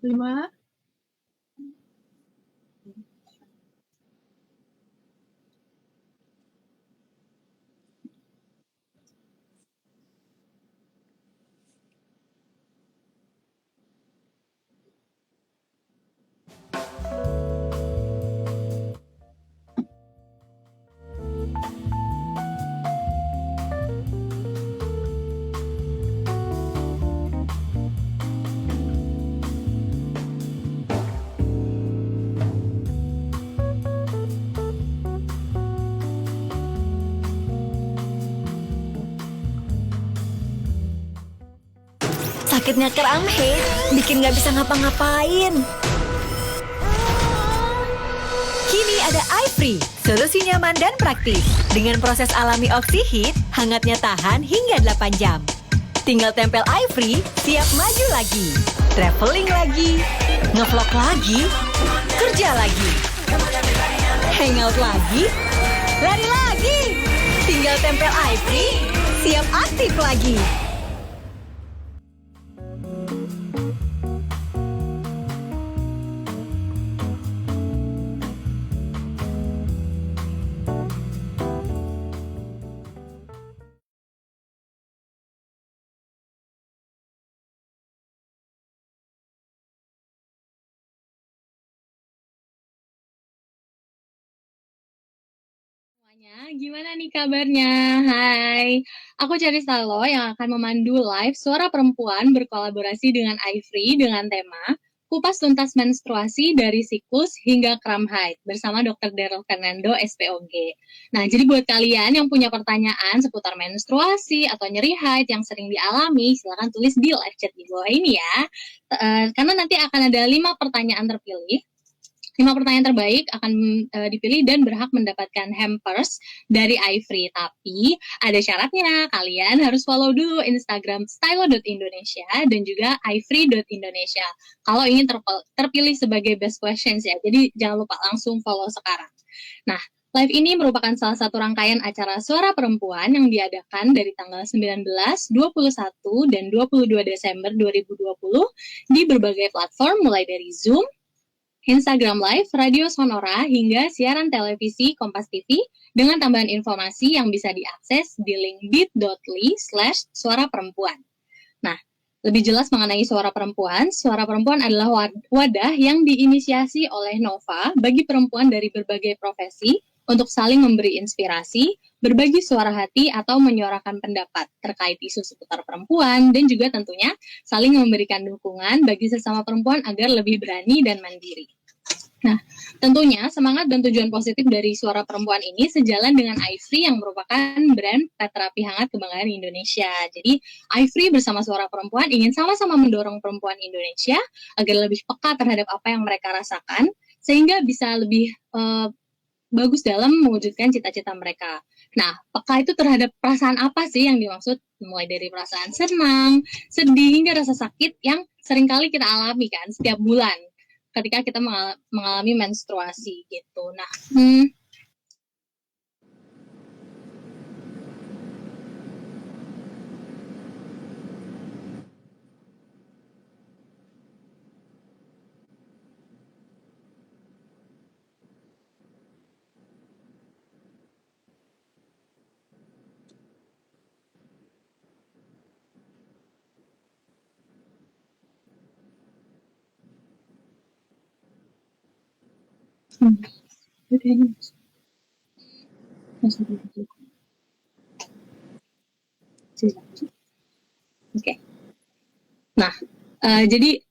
5. Sakitnya kram head bikin gak bisa ngapa-ngapain. Kini ada iFree, solusi nyaman dan praktis. Dengan proses alami OxyHeat, hangatnya tahan hingga 8 jam. Tinggal tempel iFree, siap maju lagi. Traveling lagi, ngevlog lagi, kerja lagi, hangout lagi, lari lagi. Tinggal tempel iFree, siap aktif lagi. Gimana nih kabarnya? Hai, aku Carissa Lo yang akan memandu live Suara Perempuan berkolaborasi dengan iFree dengan tema Kupas Tuntas Menstruasi dari Siklus hingga Kram Haid bersama Dr. Daryl Fernando, SPOG. Nah, jadi buat kalian yang punya pertanyaan seputar menstruasi atau nyeri haid yang sering dialami, silakan tulis di live chat di bawah ini ya. Karena nanti akan ada 5 pertanyaan terpilih. 5 pertanyaan terbaik akan dipilih dan berhak mendapatkan hampers dari iFree. Tapi ada syaratnya, kalian harus follow dulu Instagram stylo.indonesia dan juga iFree.indonesia kalau ingin terpilih sebagai best questions ya. Jadi jangan lupa langsung follow sekarang. Nah, live ini merupakan salah satu rangkaian acara Suara Perempuan yang diadakan dari tanggal 19, 21, dan 22 Desember 2020 di berbagai platform mulai dari Zoom, Instagram Live, Radio Sonora, hingga siaran televisi Kompas TV dengan tambahan informasi yang bisa diakses di link bit.ly/suara perempuan. Nah, lebih jelas mengenai Suara Perempuan adalah wadah yang diinisiasi oleh Nova bagi perempuan dari berbagai profesi untuk saling memberi inspirasi, berbagi suara hati, atau menyuarakan pendapat terkait isu seputar perempuan, dan juga tentunya saling memberikan dukungan bagi sesama perempuan agar lebih berani dan mandiri. Nah, tentunya semangat dan tujuan positif dari Suara Perempuan ini sejalan dengan iFree yang merupakan brand pet terapi hangat kebanggaan Indonesia. Jadi, iFree bersama Suara Perempuan ingin sama-sama mendorong perempuan Indonesia agar lebih peka terhadap apa yang mereka rasakan, sehingga bisa lebih bagus dalam mewujudkan cita-cita mereka. Nah, peka itu terhadap perasaan apa sih yang dimaksud? Mulai dari perasaan senang, sedih, hingga rasa sakit yang seringkali kita alami kan setiap bulan ketika kita mengalami menstruasi gitu. Nah, Oke. Nah, jadi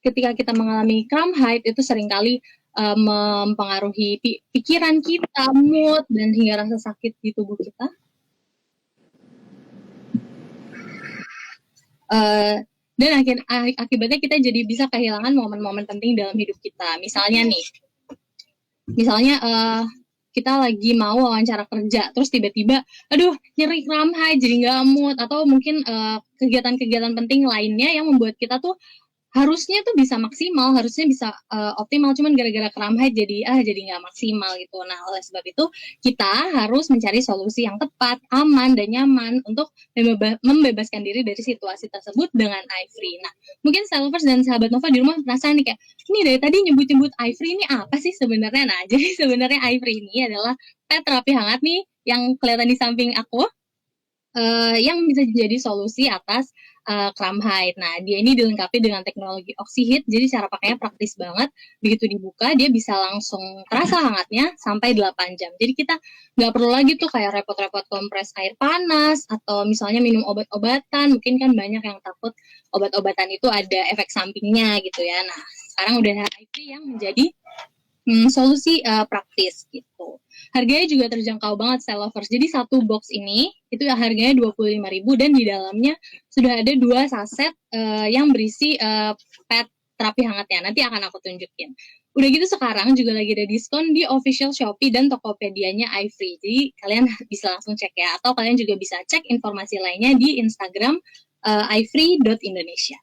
ketika kita mengalami kram haid itu seringkali mempengaruhi pikiran kita, mood, dan hingga rasa sakit di tubuh kita. Dan akibatnya kita jadi bisa kehilangan momen-momen penting dalam hidup kita. Misalnya kita lagi mau wawancara kerja, terus tiba-tiba, aduh nyeri kram haid, jadi nggak mood, atau mungkin kegiatan-kegiatan penting lainnya yang membuat kita tuh harusnya tuh bisa maksimal, harusnya bisa optimal, cuman gara-gara kram haid jadi nggak maksimal gitu. Nah, oleh sebab itu kita harus mencari solusi yang tepat, aman dan nyaman untuk membebaskan diri dari situasi tersebut dengan iFree. Nah, mungkin Stylovers dan sahabat Nova di rumah penasaran nih kayak, ini dari tadi nyebut-nyebut iFree ini apa sih sebenarnya? Nah, jadi sebenarnya iFree ini adalah pad terapi hangat nih yang kelihatan di samping aku, yang bisa jadi solusi atas kram haid. Nah, dia ini dilengkapi dengan teknologi OxyHeat, jadi cara pakainya praktis banget. Begitu dibuka, dia bisa langsung terasa hangatnya sampai 8 jam. Jadi kita nggak perlu lagi tuh kayak repot-repot kompres air panas, atau misalnya minum obat-obatan. Mungkin kan banyak yang takut obat-obatan itu ada efek sampingnya gitu ya. Nah, sekarang udah ada iFree yang menjadi solusi praktis gitu. Harganya juga terjangkau banget Stylovers. Jadi satu box ini itu harganya 25.000 dan di dalamnya sudah ada 2 saset yang berisi pad terapi hangatnya. Nanti akan aku tunjukin. Udah gitu sekarang juga lagi ada diskon di official Shopee dan Tokopedia-nya iFree. Jadi kalian bisa langsung cek ya, atau kalian juga bisa cek informasi lainnya di Instagram ifree.indonesia.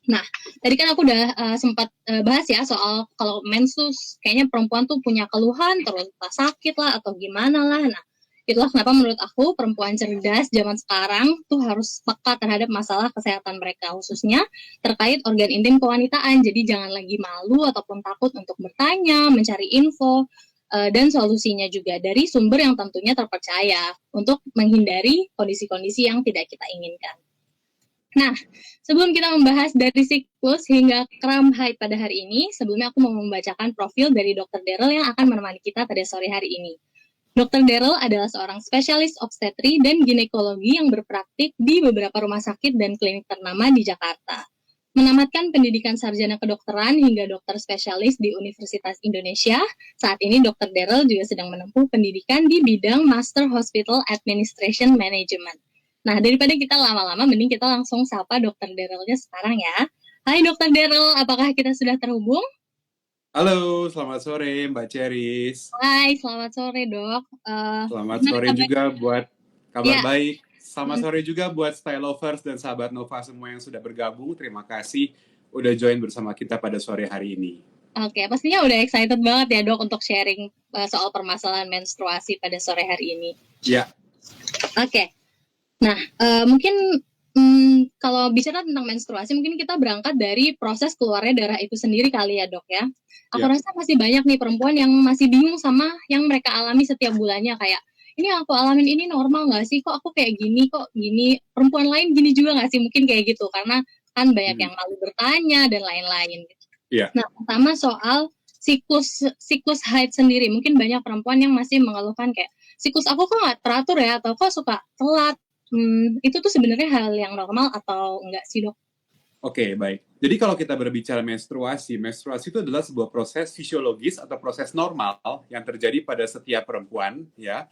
Nah, tadi kan aku udah sempat bahas ya soal kalau mens tuh kayaknya perempuan tuh punya keluhan, terus sakit lah atau gimana lah. Nah, itulah kenapa menurut aku perempuan cerdas zaman sekarang tuh harus peka terhadap masalah kesehatan mereka, khususnya terkait organ intim kewanitaan. Jadi jangan lagi malu ataupun takut untuk bertanya, mencari info, dan solusinya juga dari sumber yang tentunya terpercaya untuk menghindari kondisi-kondisi yang tidak kita inginkan. Nah, sebelum kita membahas dari siklus hingga kram haid pada hari ini, sebelumnya aku mau membacakan profil dari Dr. Daryl yang akan menemani kita pada sore hari ini. Dr. Daryl adalah seorang spesialis obstetri dan ginekologi yang berpraktik di beberapa rumah sakit dan klinik ternama di Jakarta. Menamatkan pendidikan sarjana kedokteran hingga dokter spesialis di Universitas Indonesia, saat ini Dr. Daryl juga sedang menempuh pendidikan di bidang Master Hospital Administration Management. Nah, daripada kita lama-lama, mending kita langsung sapa Dr. Darylnya sekarang ya. Hai Dr. Daryl, apakah kita sudah terhubung? Halo, selamat sore Mbak Ceris. Hai, selamat sore dok. Selamat sore juga buat kabar baik. Selamat sore juga buat Stylovers dan sahabat Nova semua yang sudah bergabung. Terima kasih udah join bersama kita pada sore hari ini. Oke, pastinya udah excited banget ya dok untuk sharing soal permasalahan menstruasi pada sore hari ini. Ya. Oke. Nah, mungkin kalau bicara tentang menstruasi, mungkin kita berangkat dari proses keluarnya darah itu sendiri kali ya dok ya. Aku rasa masih banyak nih perempuan yang masih bingung sama yang mereka alami setiap bulannya. Kayak, ini yang aku alamin ini normal nggak sih? Kok aku kayak gini, kok gini? Perempuan lain gini juga nggak sih? Mungkin kayak gitu, karena kan banyak yang malu bertanya dan lain-lain. Gitu. Nah, pertama soal siklus haid sendiri. Mungkin banyak perempuan yang masih mengeluhkan kayak, siklus aku kok nggak teratur ya, atau kok suka telat. Itu tuh sebenarnya hal yang normal atau enggak sih dok? Oke, baik. Jadi kalau kita berbicara menstruasi itu adalah sebuah proses fisiologis atau proses normal yang terjadi pada setiap perempuan, ya.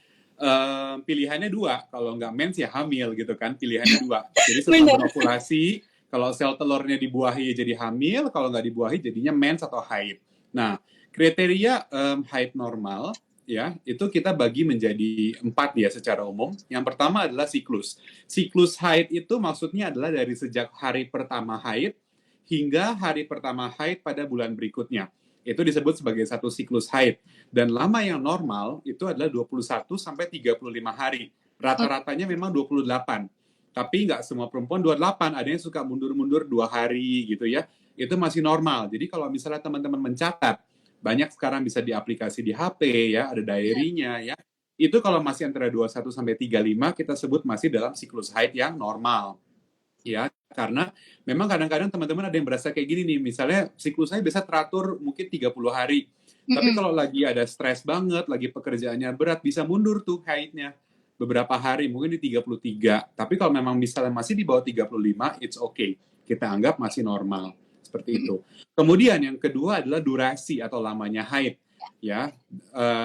Pilihannya 2, kalau nggak mens ya hamil gitu kan, pilihannya 2. Jadi setelah ovulasi, kalau sel telurnya dibuahi jadi hamil, kalau nggak dibuahi jadinya mens atau haid. Nah, kriteria haid normal, ya, itu kita bagi menjadi 4 ya secara umum. Yang pertama adalah siklus. Siklus haid itu maksudnya adalah dari sejak hari pertama haid hingga hari pertama haid pada bulan berikutnya. Itu disebut sebagai satu siklus haid. Dan lama yang normal itu adalah 21 sampai 35 hari. Rata-ratanya memang 28. Tapi nggak semua perempuan 28. Ada yang suka mundur-mundur 2 hari gitu ya. Itu masih normal. Jadi kalau misalnya teman-teman mencatat, banyak sekarang bisa di aplikasi di HP ya, ada diary-nya ya. Itu kalau masih antara 21 sampai 35 kita sebut masih dalam siklus haid yang normal. Ya, karena memang kadang-kadang teman-teman ada yang berasa kayak gini nih, misalnya siklus haid bisa teratur mungkin 30 hari. Tapi kalau lagi ada stres banget, lagi pekerjaannya berat, bisa mundur tuh haidnya beberapa hari, mungkin di 33. Tapi kalau memang misalnya masih di bawah 35, it's okay. Kita anggap masih normal. Seperti itu. Kemudian yang kedua adalah durasi atau lamanya haid, ya,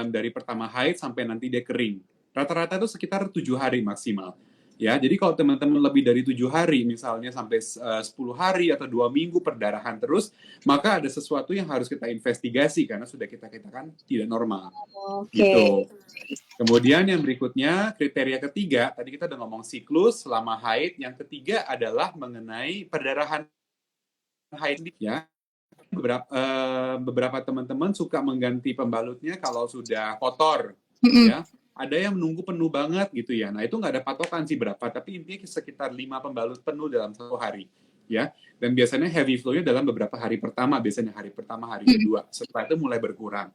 dari pertama haid sampai nanti dia kering. Rata-rata itu sekitar 7 hari maksimal. Ya, jadi kalau teman-teman lebih dari 7 hari, misalnya sampai 10 hari atau 2 minggu perdarahan terus, maka ada sesuatu yang harus kita investigasi karena sudah kita katakan tidak normal. Gitu. Kemudian yang berikutnya, kriteria ketiga, tadi kita udah ngomong siklus, lama haid. Yang ketiga adalah mengenai perdarahan haid ya, beberapa teman-teman suka mengganti pembalutnya kalau sudah kotor, ya. Ada yang menunggu penuh banget gitu ya. Nah itu nggak ada patokan sih berapa, tapi intinya sekitar 5 pembalut penuh dalam 1 hari, ya. Dan biasanya heavy flow-nya dalam beberapa hari pertama, biasanya hari pertama, hari kedua. Setelah itu mulai berkurang.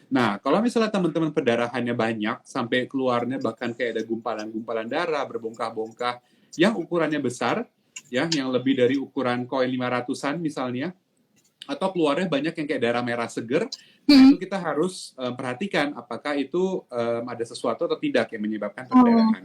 Nah, kalau misalnya teman-teman pendarahannya banyak, sampai keluarnya bahkan kayak ada gumpalan-gumpalan darah, berbongkah-bongkah, yang ukurannya besar, ya, yang lebih dari ukuran koin 500-an misalnya, atau keluarnya banyak yang kayak darah merah seger, nah itu kita harus perhatikan apakah itu ada sesuatu atau tidak yang menyebabkan perdarahan.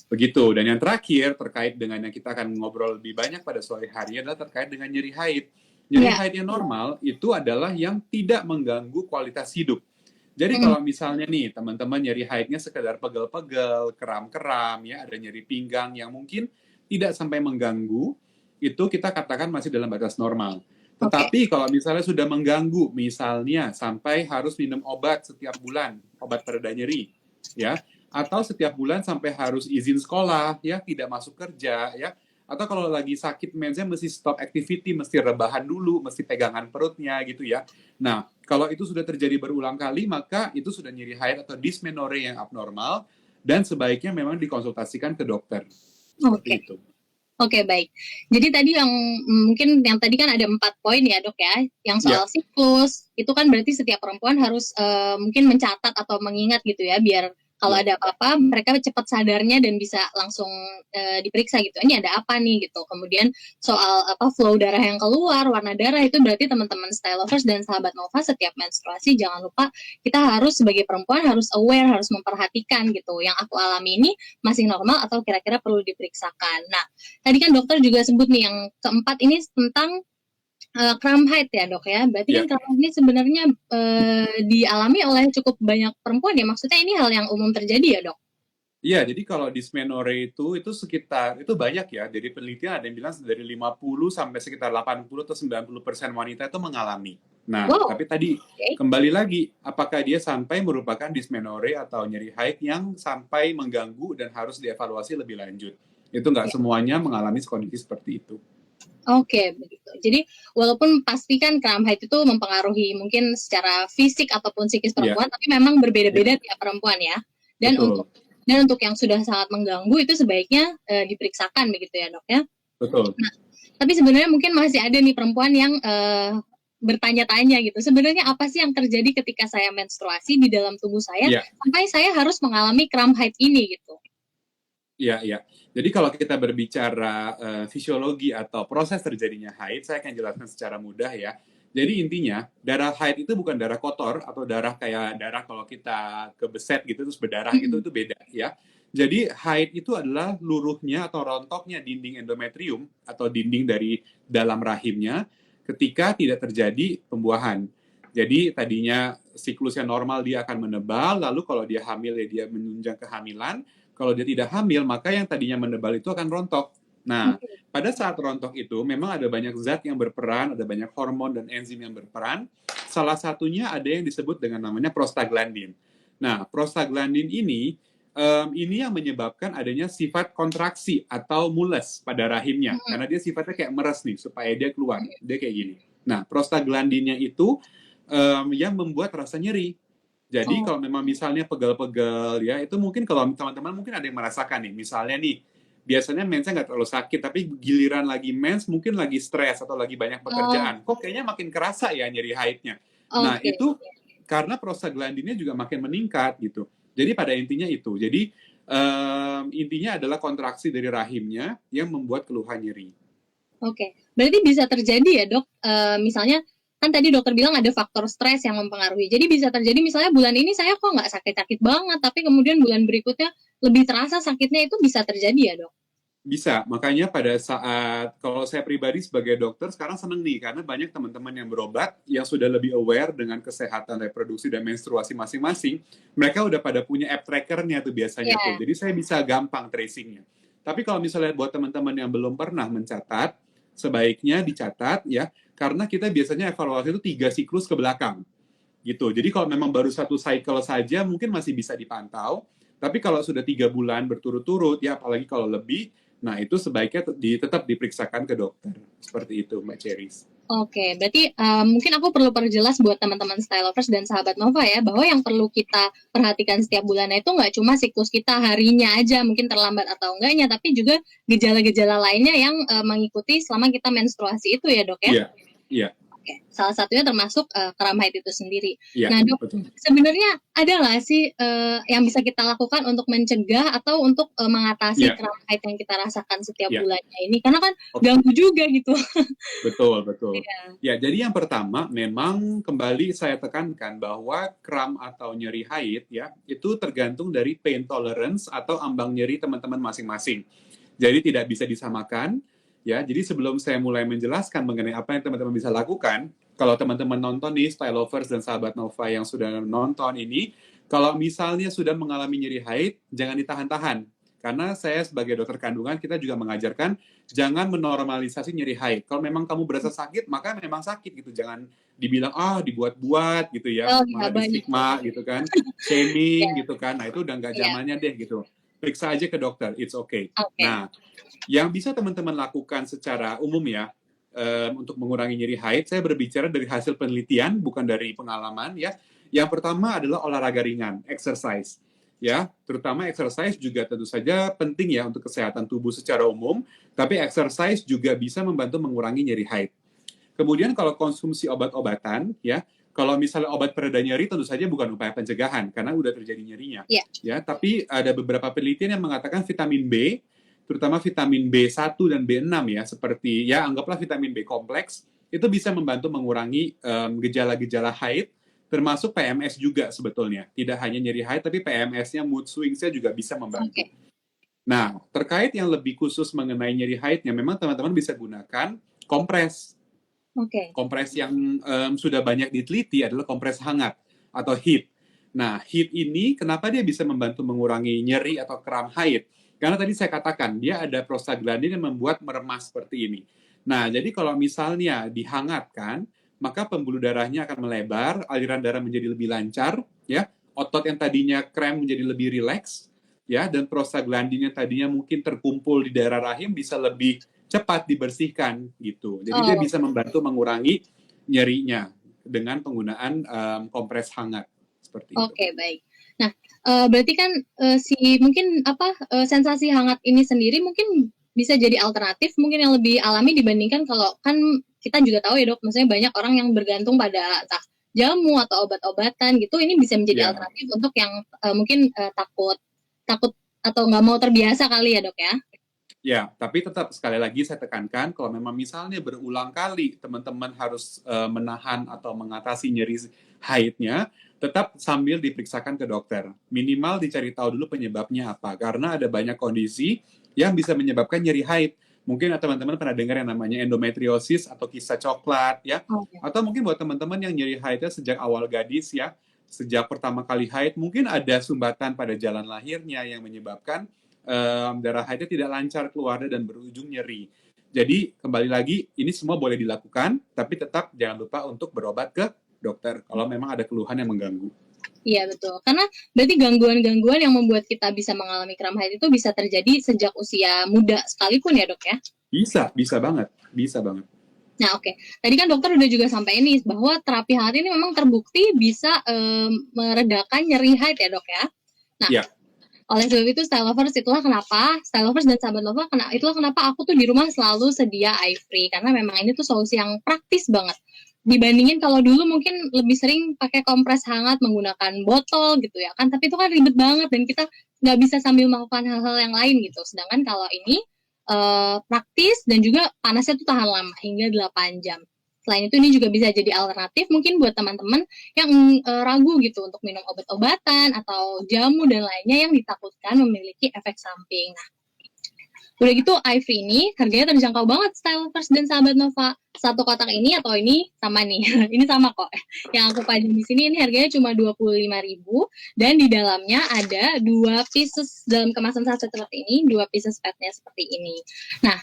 Begitu. Dan yang terakhir, terkait dengan yang kita akan ngobrol lebih banyak pada sore hari adalah terkait dengan nyeri haid. Nyeri haid yang normal itu adalah yang tidak mengganggu kualitas hidup. Jadi kalau misalnya nih teman-teman nyeri haidnya sekedar pegel-pegel, kram-kram, ya ada nyeri pinggang yang mungkin tidak sampai mengganggu, itu kita katakan masih dalam batas normal. Tetapi kalau misalnya sudah mengganggu, misalnya sampai harus minum obat setiap bulan, obat pereda nyeri, ya, atau setiap bulan sampai harus izin sekolah, ya, tidak masuk kerja, ya, atau kalau lagi sakit mensnya mesti stop activity, mesti rebahan dulu, mesti pegangan perutnya gitu ya. Nah, kalau itu sudah terjadi berulang kali, maka itu sudah nyeri haid atau dysmenorrhea yang abnormal dan sebaiknya memang dikonsultasikan ke dokter. Seperti itu. Oke, baik. Jadi tadi mungkin yang tadi kan ada 4 poin ya dok ya, yang soal siklus, itu kan berarti setiap perempuan harus mungkin mencatat atau mengingat gitu ya, biar kalau ada apa-apa mereka cepat sadarnya dan bisa langsung diperiksa gitu. Ini ada apa nih gitu. Kemudian soal flow darah yang keluar, warna darah itu berarti teman-teman style lovers dan sahabat Nova setiap menstruasi jangan lupa kita harus sebagai perempuan harus aware, harus memperhatikan gitu. Yang aku alami ini masih normal atau kira-kira perlu diperiksakan. Nah, tadi kan dokter juga sebut nih yang keempat ini tentang cramp haid ya dok ya, berarti kan cramp ini sebenarnya dialami oleh cukup banyak perempuan ya, maksudnya ini hal yang umum terjadi ya dok? Iya, jadi kalau dysmenorrhea itu sekitar, itu banyak ya, dari penelitian ada yang bilang dari 50 sampai sekitar 80 atau 90% wanita itu mengalami. Nah, tapi tadi kembali lagi, apakah dia sampai merupakan dysmenorrhea atau nyeri haid yang sampai mengganggu dan harus dievaluasi lebih lanjut. Itu nggak semuanya mengalami kondisi seperti itu. Oke, begitu. Jadi walaupun pastikan cramp haid itu mempengaruhi mungkin secara fisik ataupun psikis perempuan, tapi memang berbeda-beda tiap perempuan ya. Dan untuk yang sudah sangat mengganggu itu sebaiknya diperiksakan begitu ya dok ya. Betul. Nah, tapi sebenarnya mungkin masih ada nih perempuan yang bertanya-tanya gitu. Sebenarnya apa sih yang terjadi ketika saya menstruasi di dalam tubuh saya sampai saya harus mengalami cramp haid ini gitu? Iya. Jadi kalau kita berbicara fisiologi atau proses terjadinya haid, saya akan jelaskan secara mudah ya. Jadi intinya, darah haid itu bukan darah kotor atau darah kayak darah kalau kita kebeset gitu terus berdarah itu beda ya. Jadi haid itu adalah luruhnya atau rontoknya dinding endometrium atau dinding dari dalam rahimnya ketika tidak terjadi pembuahan. Jadi tadinya siklusnya normal dia akan menebal, lalu kalau dia hamil ya dia menunjang kehamilan. Kalau dia tidak hamil, maka yang tadinya menebal itu akan rontok. Nah, pada saat rontok itu memang ada banyak zat yang berperan, ada banyak hormon dan enzim yang berperan. Salah satunya ada yang disebut dengan namanya prostaglandin. Nah, prostaglandin ini yang menyebabkan adanya sifat kontraksi atau mules pada rahimnya. Karena dia sifatnya kayak meres nih, supaya dia keluar. Dia kayak gini. Nah, prostaglandinnya itu yang membuat rasa nyeri. Jadi kalau memang misalnya pegel-pegel ya, itu mungkin kalau teman-teman mungkin ada yang merasakan nih, misalnya nih, biasanya mensnya nggak terlalu sakit, tapi giliran lagi mens mungkin lagi stres atau lagi banyak pekerjaan. Kok kayaknya makin kerasa ya nyeri haidnya. Nah itu karena prostaglandinnya juga makin meningkat gitu. Jadi pada intinya itu. Jadi intinya adalah kontraksi dari rahimnya yang membuat keluhan nyeri. Oke, berarti bisa terjadi ya dok, misalnya kan tadi dokter bilang ada faktor stres yang mempengaruhi. Jadi bisa terjadi misalnya bulan ini saya kok nggak sakit-sakit banget, tapi kemudian bulan berikutnya lebih terasa sakitnya, itu bisa terjadi ya dok? Bisa, makanya pada saat, kalau saya pribadi sebagai dokter sekarang seneng nih, karena banyak teman-teman yang berobat, yang sudah lebih aware dengan kesehatan reproduksi dan menstruasi masing-masing, mereka udah pada punya app trackernya tuh biasanya tuh, jadi saya bisa gampang tracingnya. Tapi kalau misalnya buat teman-teman yang belum pernah mencatat, sebaiknya dicatat ya, karena kita biasanya evaluasi itu 3 siklus ke belakang gitu. Jadi kalau memang baru 1 cycle saja mungkin masih bisa dipantau, tapi kalau sudah 3 bulan berturut-turut ya, apalagi kalau lebih, Nah, itu sebaiknya tetap diperiksakan ke dokter. Seperti itu, Mbak Cheris. Oke, berarti mungkin aku perlu perjelas buat teman-teman Stylovers dan sahabat Nova ya, bahwa yang perlu kita perhatikan setiap bulannya itu nggak cuma siklus kita harinya aja, mungkin terlambat atau enggaknya, tapi juga gejala-gejala lainnya yang mengikuti selama kita menstruasi itu ya dok ya? Iya, iya. Oke, salah satunya termasuk kram haid itu sendiri. Iya, Nah dok, betul. sebenarnya ada nggak sih yang bisa kita lakukan untuk mencegah atau untuk mengatasi Iya. kram haid yang kita rasakan setiap Iya. bulannya ini? Karena kan Oke. ganggu juga gitu. Betul, betul. Iya. Ya, jadi yang pertama memang kembali saya tekankan bahwa kram atau nyeri haid ya, itu tergantung dari pain tolerance atau ambang nyeri teman-teman masing-masing. Jadi tidak bisa disamakan. Ya, jadi sebelum saya mulai menjelaskan mengenai apa yang teman-teman bisa lakukan, kalau teman-teman nonton nih, Stylovers dan sahabat Nova yang sudah nonton ini, kalau misalnya sudah mengalami nyeri haid, jangan ditahan-tahan. Karena saya sebagai dokter kandungan, kita juga mengajarkan jangan menormalisasi nyeri haid. Kalau memang kamu berasa sakit, maka memang sakit gitu. Jangan dibilang, dibuat-buat gitu ya, Oh, malah banyak. di stigma gitu kan, shaming Yeah. gitu kan. Nah, itu udah nggak Yeah. zamannya deh gitu. Periksa aja ke dokter, it's okay. Oke. Nah, yang bisa teman-teman lakukan secara umum ya, untuk mengurangi nyeri haid, saya berbicara dari hasil penelitian, bukan dari pengalaman ya. Yang pertama adalah olahraga ringan, exercise. Ya, terutama exercise juga tentu saja penting ya untuk kesehatan tubuh secara umum, tapi exercise juga bisa membantu mengurangi nyeri haid. Kemudian kalau konsumsi obat-obatan ya, kalau misalnya obat pereda nyeri tentu saja bukan upaya pencegahan karena udah terjadi nyerinya. Yeah. Ya, tapi ada beberapa penelitian yang mengatakan vitamin B, terutama vitamin B1 dan B6 ya, seperti ya anggaplah vitamin B kompleks, itu bisa membantu mengurangi gejala-gejala haid, termasuk PMS juga sebetulnya. Tidak hanya nyeri haid, tapi PMS-nya, mood swings-nya juga bisa membantu. Okay. Nah, terkait yang lebih khusus mengenai nyeri haidnya, memang teman-teman bisa gunakan kompres. Okay. Kompres yang sudah banyak diteliti adalah kompres hangat atau HEAT. Nah, HEAT ini kenapa dia bisa membantu mengurangi nyeri atau kram haid? Karena tadi saya katakan, dia ada prostaglandin yang membuat meremas seperti ini. Nah, jadi kalau misalnya dihangatkan, maka pembuluh darahnya akan melebar, aliran darah menjadi lebih lancar, ya. Otot yang tadinya krem menjadi lebih rileks, ya, dan prostaglandin yang tadinya mungkin terkumpul di daerah rahim bisa lebih cepat dibersihkan, gitu. Jadi dia bisa membantu mengurangi nyerinya dengan penggunaan kompres hangat seperti itu. Oke, baik. Nah, berarti kan mungkin sensasi hangat ini sendiri mungkin bisa jadi alternatif mungkin yang lebih alami dibandingkan kalau kan kita juga tahu ya dok, maksudnya banyak orang yang bergantung pada entah jamu atau obat-obatan gitu, ini bisa menjadi alternatif untuk yang mungkin takut atau nggak mau terbiasa kali ya dok ya? Ya, tapi tetap sekali lagi saya tekankan kalau memang misalnya berulang kali teman-teman harus menahan atau mengatasi nyeri haidnya, tetap sambil diperiksakan ke dokter. Minimal dicari tahu dulu penyebabnya apa, karena ada banyak kondisi yang bisa menyebabkan nyeri haid. Mungkin teman-teman pernah dengar yang namanya endometriosis atau kisah coklat ya, atau mungkin buat teman-teman yang nyeri haidnya sejak awal gadis ya, sejak pertama kali haid, mungkin ada sumbatan pada jalan lahirnya yang menyebabkan darah haidnya tidak lancar keluarnya dan berujung nyeri. Jadi kembali lagi ini semua boleh dilakukan, tapi tetap jangan lupa untuk berobat ke dokter kalau memang ada keluhan yang mengganggu. Iya betul, karena berarti gangguan-gangguan yang membuat kita bisa mengalami kram haid itu bisa terjadi sejak usia muda sekalipun ya dok ya? Bisa banget. Nah oke. Tadi kan dokter udah juga sampaikan nih bahwa terapi hangat ini memang terbukti bisa meredakan nyeri haid ya dok ya? Nah, oleh sebab itu Stylovers dan sahabat Nova, itulah kenapa aku tuh di rumah selalu sedia iFree, karena memang ini tuh solusi yang praktis banget. Dibandingin kalau dulu mungkin lebih sering pakai kompres hangat menggunakan botol gitu ya kan, tapi itu kan ribet banget dan kita nggak bisa sambil melakukan hal-hal yang lain gitu. Sedangkan kalau ini praktis dan juga panasnya tuh tahan lama hingga 8 jam. Selain itu ini juga bisa jadi alternatif mungkin buat teman-teman yang ragu gitu untuk minum obat-obatan atau jamu dan lainnya yang ditakutkan memiliki efek samping. Nah, udah gitu iFree ini harganya terjangkau banget Stylovers dan sahabat Nova. Satu kotak ini atau ini sama nih. Ini sama kok. Yang aku pajang di sini ini harganya cuma 25.000 dan di dalamnya ada 2 pieces dalam kemasan sachet seperti ini, 2 pieces padnya seperti ini. Nah,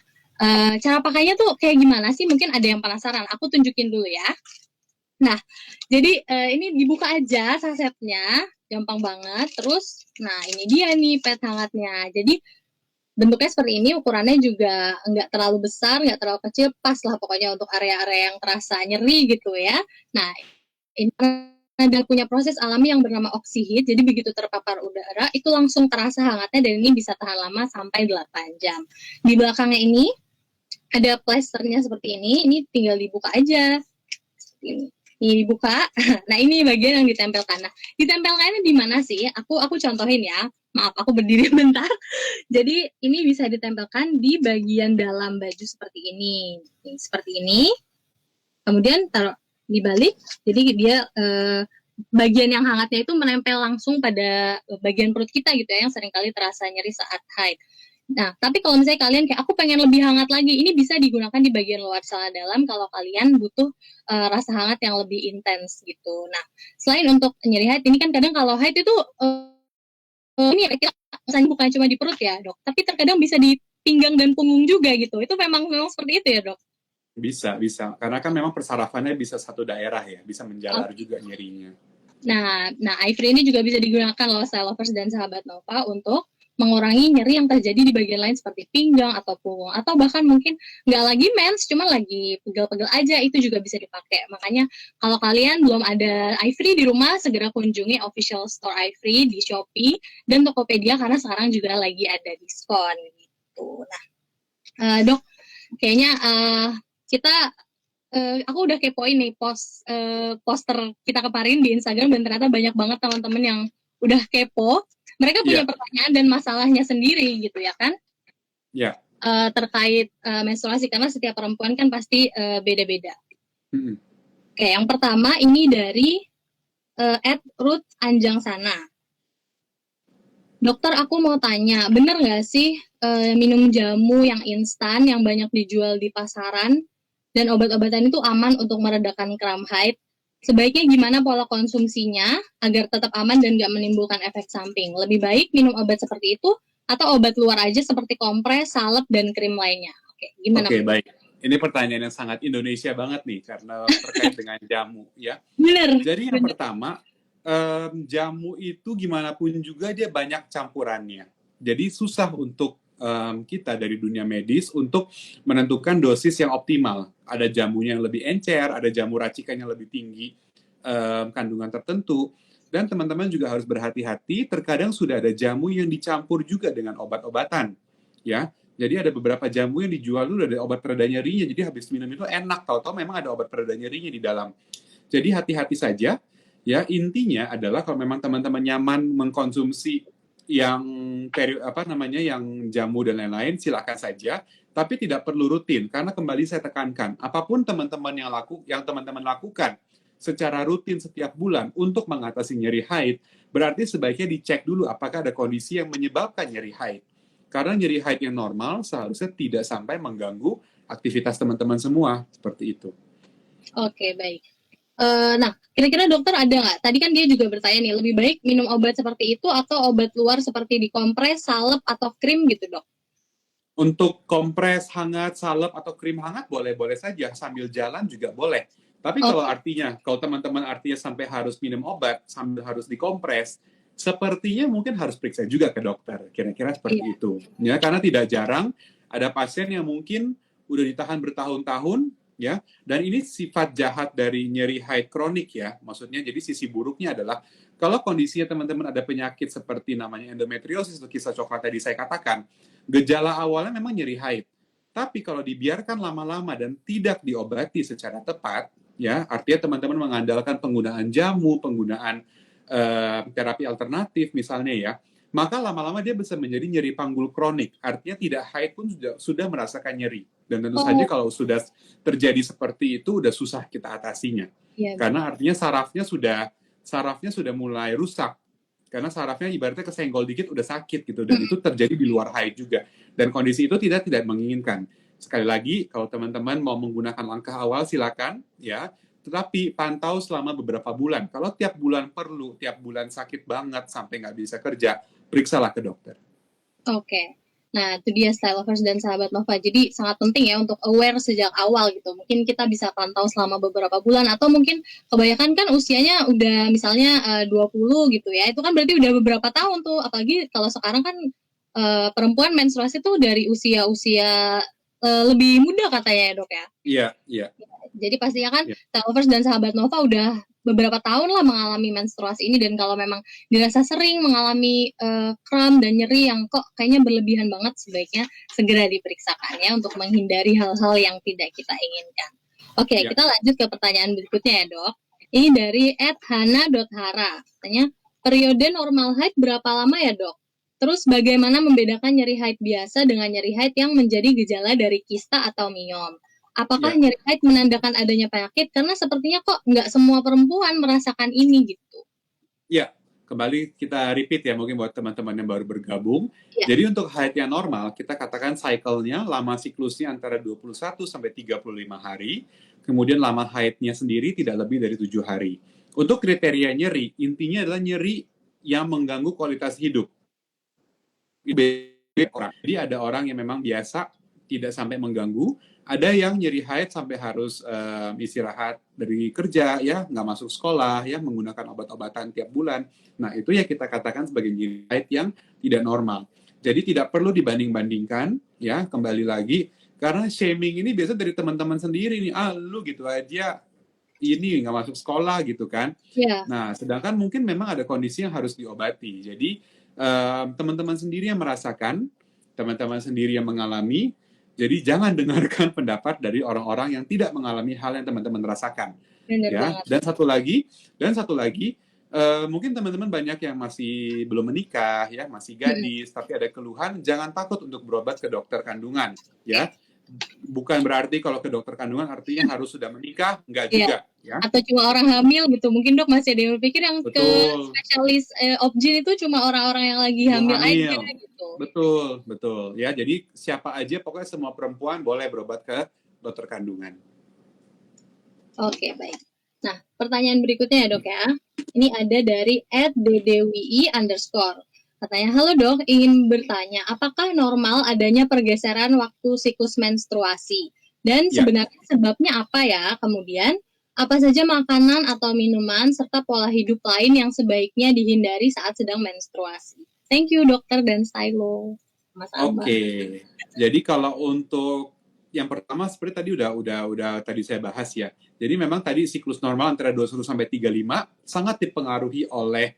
cara pakainya tuh kayak gimana sih? Mungkin ada yang penasaran. Aku tunjukin dulu ya. Nah, jadi ini dibuka aja sachetnya, gampang banget. Terus, nah ini dia nih pad hangatnya. Jadi bentuknya seperti ini, ukurannya juga nggak terlalu besar, nggak terlalu kecil, pas lah pokoknya untuk area-area yang terasa nyeri gitu ya. Nah, ini ada punya proses alami yang bernama oxyheat, jadi begitu terpapar udara, itu langsung terasa hangatnya dan ini bisa tahan lama sampai 8 jam. Di belakangnya ini, ada plasternya seperti ini tinggal dibuka aja. Seperti ini. Ini dibuka, nah ini bagian yang ditempelkan. Nah, ditempelkannya di mana sih? Aku contohin ya. Maaf, aku berdiri bentar. Jadi ini bisa ditempelkan di bagian dalam baju seperti ini. Seperti ini. Kemudian taruh dibalik. Jadi dia bagian yang hangatnya itu menempel langsung pada bagian perut kita gitu ya, yang seringkali terasa nyeri saat haid. Nah, tapi kalau misalnya kalian kayak aku pengen lebih hangat lagi, ini bisa digunakan di bagian luar celana dalam kalau kalian butuh rasa hangat yang lebih intens gitu. Nah, selain untuk nyeri haid, ini kan kadang kalau haid itu ini misalnya bukan cuma di perut ya dok, tapi terkadang bisa di pinggang dan punggung juga gitu. Itu memang seperti itu ya dok? Bisa. Karena kan memang persarafannya bisa satu daerah ya, bisa menjalar juga nyerinya. Nah, iFree ini juga bisa digunakan loh Style Lovers dan sahabat Nova untuk mengurangi nyeri yang terjadi di bagian lain seperti pinggang atau punggung, atau bahkan mungkin nggak lagi mens, cuma lagi pegel-pegel aja, itu juga bisa dipakai. Makanya kalau kalian belum ada iFree di rumah, segera kunjungi official store iFree di Shopee dan Tokopedia karena sekarang juga lagi ada diskon gitu. Nah, dok, kayaknya kita aku udah kepoin nih poster kita kemarin di Instagram dan ternyata banyak banget teman-teman yang udah kepo. Mereka punya pertanyaan dan masalahnya sendiri gitu ya kan? Iya. Terkait menstruasi karena setiap perempuan kan pasti beda-beda. Oke, yang pertama ini dari @Ruth Anjangsana. Dokter, aku mau tanya, benar nggak sih minum jamu yang instan yang banyak dijual di pasaran dan obat-obatan itu aman untuk meredakan kram haid? Sebaiknya gimana pola konsumsinya agar tetap aman dan nggak menimbulkan efek samping? Lebih baik minum obat seperti itu atau obat luar aja seperti kompres, salep, dan krim lainnya? Oke, gimana? Oke, baik. Ini pertanyaan yang sangat Indonesia banget nih karena terkait dengan jamu ya. Benar. Jadi yang pertama, jamu itu gimana pun juga dia banyak campurannya. Jadi susah untuk kita dari dunia medis untuk menentukan dosis yang optimal. Ada jamunya yang lebih encer, ada jamu racikan yang lebih tinggi kandungan tertentu, dan teman-teman juga harus berhati-hati. Terkadang sudah ada jamu yang dicampur juga dengan obat-obatan, ya. Jadi ada beberapa jamu yang dijual dulu ada obat pereda nyerinya, jadi habis minum itu enak, tahu-tahu memang ada obat pereda nyerinya di dalam. Jadi hati-hati saja, ya. Intinya adalah kalau memang teman-teman nyaman mengkonsumsi yang yang jamu dan lain-lain, silakan saja, tapi tidak perlu rutin karena kembali saya tekankan, apapun teman-teman yang teman-teman lakukan secara rutin setiap bulan untuk mengatasi nyeri haid, berarti sebaiknya dicek dulu apakah ada kondisi yang menyebabkan nyeri haid. Karena nyeri haid yang normal seharusnya tidak sampai mengganggu aktivitas teman-teman semua, seperti itu. Oke, baik. Nah, kira-kira dokter ada nggak? Tadi kan dia juga bertanya nih, lebih baik minum obat seperti itu atau obat luar seperti dikompres, salep, atau krim gitu dok? Untuk kompres hangat, salep, atau krim hangat boleh-boleh saja, sambil jalan juga boleh. Tapi kalau teman-teman artinya sampai harus minum obat, sambil harus dikompres, sepertinya mungkin harus periksa juga ke dokter, kira-kira seperti itu. Ya, karena tidak jarang ada pasien yang mungkin udah ditahan bertahun-tahun, ya, dan ini sifat jahat dari nyeri haid kronik ya, maksudnya jadi sisi buruknya adalah kalau kondisinya teman-teman ada penyakit seperti namanya endometriosis atau kisah coklat tadi saya katakan, gejala awalnya memang nyeri haid, tapi kalau dibiarkan lama-lama dan tidak diobati secara tepat, ya, artinya teman-teman mengandalkan penggunaan jamu, penggunaan terapi alternatif misalnya ya, maka lama-lama dia bisa menjadi nyeri panggul kronik. Artinya tidak haid pun sudah merasakan nyeri. Dan tentu saja kalau sudah terjadi seperti itu, udah susah kita atasinya. Karena artinya sarafnya sudah mulai rusak. Karena sarafnya ibaratnya kesenggol dikit udah sakit gitu. Dan itu terjadi di luar haid juga. Dan kondisi itu tidak menginginkan. Sekali lagi, kalau teman-teman mau menggunakan langkah awal, silakan ya. Tetapi pantau selama beberapa bulan. Kalau tiap bulan perlu, tiap bulan sakit banget sampai nggak bisa kerja, periksalah ke dokter. Oke. Nah, itu dia Style Lovers dan sahabat Nova. Jadi sangat penting ya untuk aware sejak awal gitu. Mungkin kita bisa pantau selama beberapa bulan atau mungkin kebanyakan kan usianya udah misalnya 20 gitu ya. Itu kan berarti udah beberapa tahun tuh. Apalagi kalau sekarang kan perempuan menstruasi tuh dari usia-usia lebih muda katanya ya dok ya. Iya. Jadi pastinya kan Iya. Telovers dan sahabat Nova udah beberapa tahun lah mengalami menstruasi ini, dan kalau memang dirasa sering mengalami kram dan nyeri yang kok kayaknya berlebihan banget, sebaiknya segera diperiksakan ya untuk menghindari hal-hal yang tidak kita inginkan. Oke, Ya. kita lanjut ke pertanyaan berikutnya ya dok. Ini dari @hana.hara. Tanya, periode normal haid berapa lama ya dok? Terus bagaimana membedakan nyeri haid biasa dengan nyeri haid yang menjadi gejala dari kista atau miom? Apakah Ya. nyeri haid menandakan adanya penyakit? Karena sepertinya kok nggak semua perempuan merasakan ini gitu. Ya, kembali kita repeat ya mungkin buat teman-teman yang baru bergabung. Ya. Jadi untuk haid yang normal, kita katakan cycle-nya, lama siklusnya antara 21 sampai 35 hari. Kemudian lama haidnya sendiri tidak lebih dari 7 hari. Untuk kriteria nyeri, intinya adalah nyeri yang mengganggu kualitas hidup. Jadi ada orang yang memang biasa tidak sampai mengganggu, ada yang nyeri haid sampai harus istirahat dari kerja ya, nggak masuk sekolah ya, menggunakan obat-obatan tiap bulan. Nah itu ya kita katakan sebagai nyeri haid yang tidak normal. Jadi tidak perlu dibanding-bandingkan ya, kembali lagi karena shaming ini biasa dari teman-teman sendiri nih, lu gitu aja ini nggak masuk sekolah gitu kan. Ya. Nah sedangkan mungkin memang ada kondisi yang harus diobati. Jadi teman-teman sendiri yang merasakan, teman-teman sendiri yang mengalami, jadi jangan dengarkan pendapat dari orang-orang yang tidak mengalami hal yang teman-teman rasakan. Benar Ya. banget. Dan satu lagi, mungkin teman-teman banyak yang masih belum menikah, ya, masih gadis, tapi ada keluhan, jangan takut untuk berobat ke dokter kandungan, ya. Bukan berarti kalau ke dokter kandungan artinya harus sudah menikah, enggak juga. Ya. Atau cuma orang hamil gitu, mungkin dok masih ada yang berpikir yang Betul. ke spesialis OB-GYN itu cuma orang-orang yang lagi hamil aja gitu. Betul. Ya, jadi siapa aja, pokoknya semua perempuan boleh berobat ke dokter kandungan. Oke, baik. Nah, pertanyaan berikutnya ya dok ya. Ini ada dari @ddwi_. Katanya, halo dok, ingin bertanya, apakah normal adanya pergeseran waktu siklus menstruasi? Dan sebenarnya sebabnya apa ya? Kemudian, apa saja makanan atau minuman serta pola hidup lain yang sebaiknya dihindari saat sedang menstruasi? Thank you dokter dan Stylo. Mas Amba. Oke. Jadi kalau untuk yang pertama seperti tadi udah tadi saya bahas ya. Jadi memang tadi siklus normal antara 21 sampai 35 sangat dipengaruhi oleh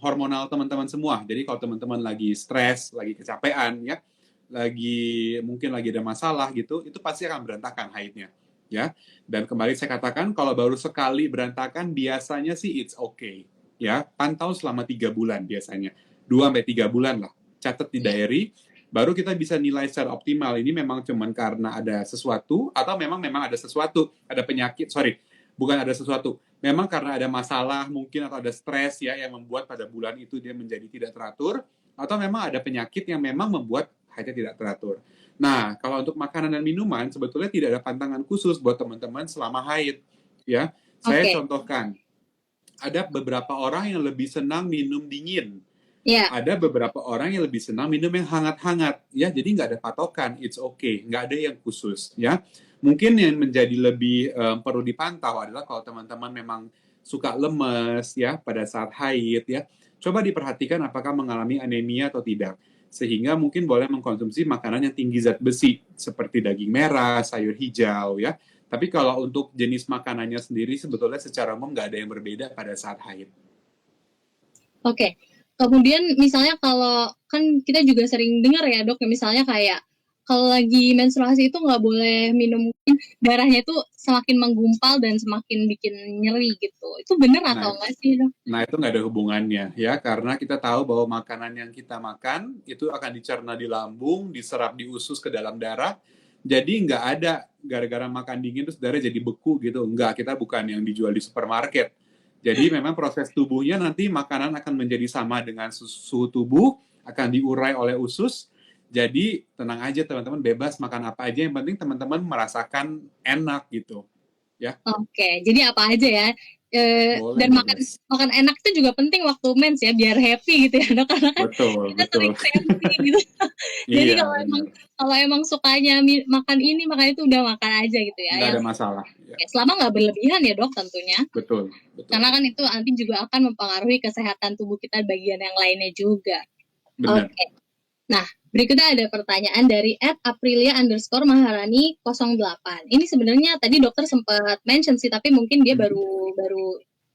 hormonal teman-teman semua. Jadi kalau teman-teman lagi stres, lagi kecapean ya, mungkin lagi ada masalah gitu, itu pasti akan berantakan haidnya. Ya. Dan kembali saya katakan kalau baru sekali berantakan biasanya sih it's okay. Ya, pantau selama 3 bulan biasanya. 2 sampai 3 bulan lah. Catat di diary, baru kita bisa nilai secara optimal ini memang cuman karena ada sesuatu atau memang ada sesuatu, ada penyakit, bukan ada sesuatu. Memang karena ada masalah mungkin atau ada stres ya yang membuat pada bulan itu dia menjadi tidak teratur, atau memang ada penyakit yang memang membuat haidnya tidak teratur. Nah, kalau untuk makanan dan minuman sebetulnya tidak ada pantangan khusus buat teman-teman selama haid ya. Saya contohkan. Ada beberapa orang yang lebih senang minum dingin. Ada beberapa orang yang lebih senang minum yang hangat-hangat. Ya, jadi nggak ada patokan, it's okay, nggak ada yang khusus. Ya, mungkin yang menjadi lebih perlu dipantau adalah kalau teman-teman memang suka lemes ya pada saat haid ya, coba diperhatikan apakah mengalami anemia atau tidak. Sehingga mungkin boleh mengkonsumsi makanan yang tinggi zat besi seperti daging merah, sayur hijau ya. Tapi kalau untuk jenis makanannya sendiri sebetulnya secara umum nggak ada yang berbeda pada saat haid. Oke. Kemudian misalnya kalau kan kita juga sering dengar ya dok, misalnya kayak kalau lagi menstruasi itu nggak boleh minum, darahnya itu semakin menggumpal dan semakin bikin nyeri gitu. Itu benar atau nggak sih dok? Nah itu nggak ada hubungannya ya, karena kita tahu bahwa makanan yang kita makan itu akan dicerna di lambung, diserap di usus ke dalam darah. Jadi nggak ada gara-gara makan dingin terus darah jadi beku gitu. Nggak, kita bukan yang dijual di supermarket. Jadi memang proses tubuhnya nanti makanan akan menjadi sama dengan suhu tubuh, akan diurai oleh usus. Jadi tenang aja teman-teman, bebas makan apa aja, yang penting teman-teman merasakan enak gitu. Ya. Oke, jadi apa aja ya. Dan makan enak itu juga penting waktu mens ya, biar happy gitu ya dok, karena kan kita sering happy gitu. Jadi kalau emang sukanya makan ini makan itu udah makan aja gitu ya. Nggak ada masalah. Ya, selama nggak berlebihan ya dok tentunya. Betul. Karena kan itu nanti juga akan mempengaruhi kesehatan tubuh kita bagian yang lainnya juga. Benar. Oke. Nah, berikutnya ada pertanyaan dari @aprilia_maharani08. Ini sebenarnya tadi dokter sempat mention sih, tapi mungkin dia baru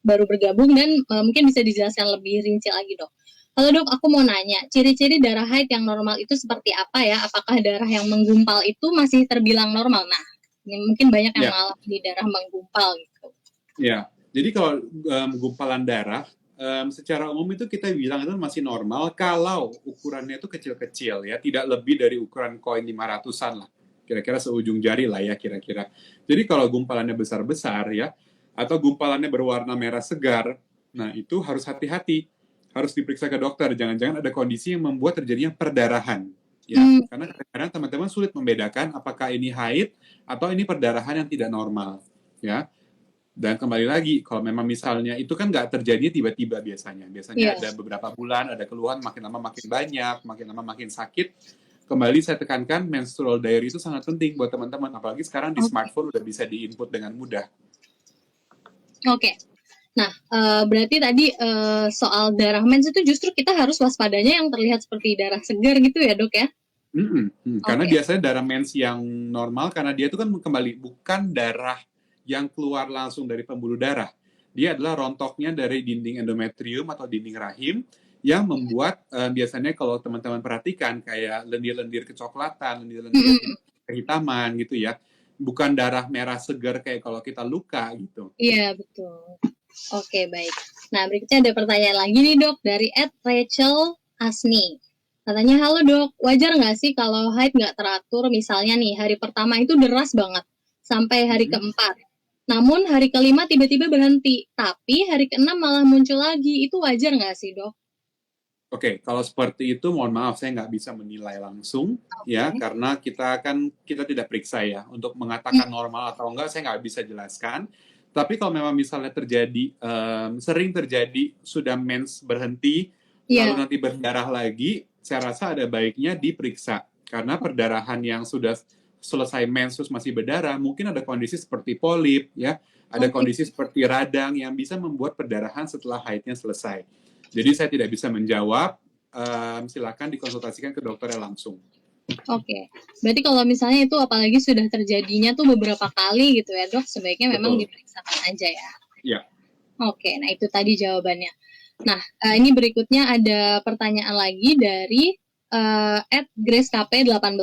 bergabung dan mungkin bisa dijelaskan lebih rinci lagi, Dok. Halo Dok, aku mau nanya, ciri-ciri darah haid yang normal itu seperti apa ya? Apakah darah yang menggumpal itu masih terbilang normal? Nah, ini mungkin banyak yang Ya, mengalami darah menggumpal gitu. ya. Jadi kalau gumpalan darah, secara umum itu kita bilang itu masih normal kalau ukurannya itu kecil-kecil ya, tidak lebih dari ukuran koin 500-an lah. Kira-kira seujung jari lah ya kira-kira. Jadi kalau gumpalannya besar-besar ya, atau gumpalannya berwarna merah segar, nah itu harus hati-hati. Harus diperiksa ke dokter. Jangan-jangan ada kondisi yang membuat terjadinya perdarahan. Ya, karena kadang-kadang teman-teman sulit membedakan apakah ini haid atau ini perdarahan yang tidak normal. Ya, dan kembali lagi, kalau memang misalnya itu kan nggak terjadi tiba-tiba biasanya. Biasanya ada beberapa bulan, ada keluhan, makin lama makin banyak, makin lama makin sakit. Kembali saya tekankan, menstrual diary itu sangat penting buat teman-teman. Apalagi sekarang di smartphone udah bisa di-input dengan mudah. Oke. Nah, berarti tadi soal darah mens itu justru kita harus waspadanya yang terlihat seperti darah segar gitu ya, Dok ya? Karena biasanya darah mens yang normal, karena dia itu kan kembali bukan darah yang keluar langsung dari pembuluh darah. Dia adalah rontoknya dari dinding endometrium atau dinding rahim yang membuat biasanya kalau teman-teman perhatikan kayak lendir-lendir kecoklatan, lendir-lendir kehitaman gitu ya. Bukan darah merah segar kayak kalau kita luka gitu. Iya, betul. Oke, baik. Nah, berikutnya ada pertanyaan lagi nih, Dok, dari @Rachel Asni. Katanya, halo Dok, wajar nggak sih kalau haid nggak teratur? Misalnya nih, hari pertama itu deras banget, sampai hari keempat. Namun, hari kelima tiba-tiba berhenti. Tapi, hari keenam malah muncul lagi. Itu wajar nggak sih, Dok? Oke, kalau seperti itu, mohon maaf, saya nggak bisa menilai langsung, ya, karena kita tidak periksa ya, untuk mengatakan normal atau enggak, saya nggak bisa jelaskan. Tapi kalau memang misalnya terjadi, sering terjadi, sudah mens berhenti, lalu nanti berdarah lagi, saya rasa ada baiknya diperiksa. Karena perdarahan yang sudah selesai mens terus masih berdarah, mungkin ada kondisi seperti polip, ya, ada kondisi seperti radang yang bisa membuat perdarahan setelah haidnya selesai. Jadi saya tidak bisa menjawab, silakan dikonsultasikan ke dokternya langsung. Oke, berarti kalau misalnya itu apalagi sudah terjadinya tuh beberapa kali gitu ya Dok, sebaiknya memang diperiksakan aja ya. Iya. Oke, nah itu tadi jawabannya. Nah, ini berikutnya ada pertanyaan lagi dari @GraceKP18.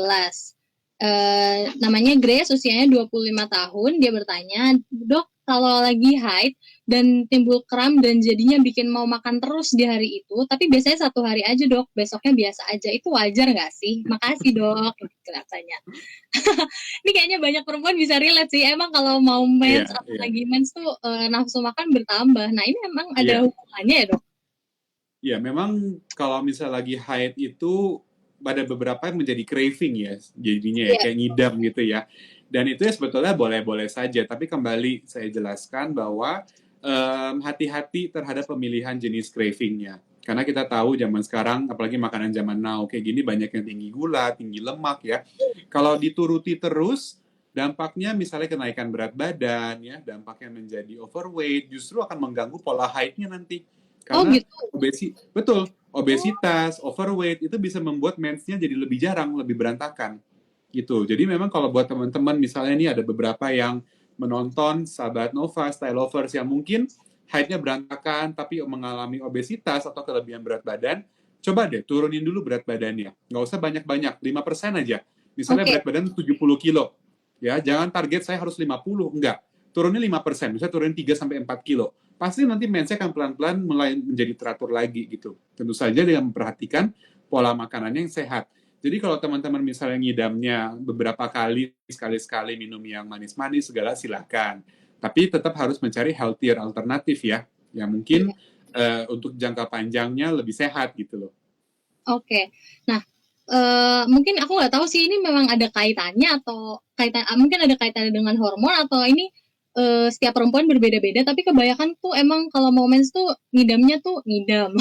Namanya Grace, usianya 25 tahun, dia bertanya, Dok, kalau lagi haid dan timbul kram dan jadinya bikin mau makan terus di hari itu, tapi biasanya 1 hari aja Dok, besoknya biasa aja, itu wajar nggak sih? Makasih Dok, katanya. Ini kayaknya banyak perempuan bisa relate sih, emang kalau mau mens atau lagi mens tuh nafsu makan bertambah. Nah ini emang ada hubungannya ya Dok? Ya, memang kalau misalnya lagi haid itu pada beberapa yang menjadi craving ya, jadinya ya, kayak ngidam gitu ya. Dan itu ya sebetulnya boleh-boleh saja, tapi kembali saya jelaskan bahwa hati-hati terhadap pemilihan jenis cravingnya. Karena kita tahu zaman sekarang, apalagi makanan zaman now, kayak gini banyak yang tinggi gula, tinggi lemak ya. Kalau dituruti terus, dampaknya misalnya kenaikan berat badan, ya, dampaknya menjadi overweight, justru akan mengganggu pola haidnya nanti. Karena obesitas, overweight, itu bisa membuat mensnya jadi lebih jarang, lebih berantakan. Gitu. Jadi memang kalau buat teman-teman misalnya ini ada beberapa yang menonton Sahabat Nova, Style Lovers yang mungkin haidnya berantakan tapi mengalami obesitas atau kelebihan berat badan, coba deh turunin dulu berat badannya. Nggak usah banyak-banyak, 5% aja. Misalnya berat badan 70 kilo. Ya, jangan target saya harus 50, enggak. Turunin 5%, misalnya turunin 3-4 kilo. Pasti nanti mensnya akan pelan-pelan mulai menjadi teratur lagi gitu. Tentu saja dengan memperhatikan pola makanannya yang sehat. Jadi kalau teman-teman misalnya ngidamnya beberapa kali, sekali-sekali minum yang manis-manis, segala silakan. Tapi tetap harus mencari healthier alternatif ya, yang mungkin untuk jangka panjangnya lebih sehat gitu loh. Oke, nah mungkin aku nggak tahu sih ini memang ada kaitannya atau mungkin ada kaitannya dengan hormon atau ini setiap perempuan berbeda-beda, tapi kebanyakan tuh emang kalau mau mens tuh ngidamnya tuh ngidam.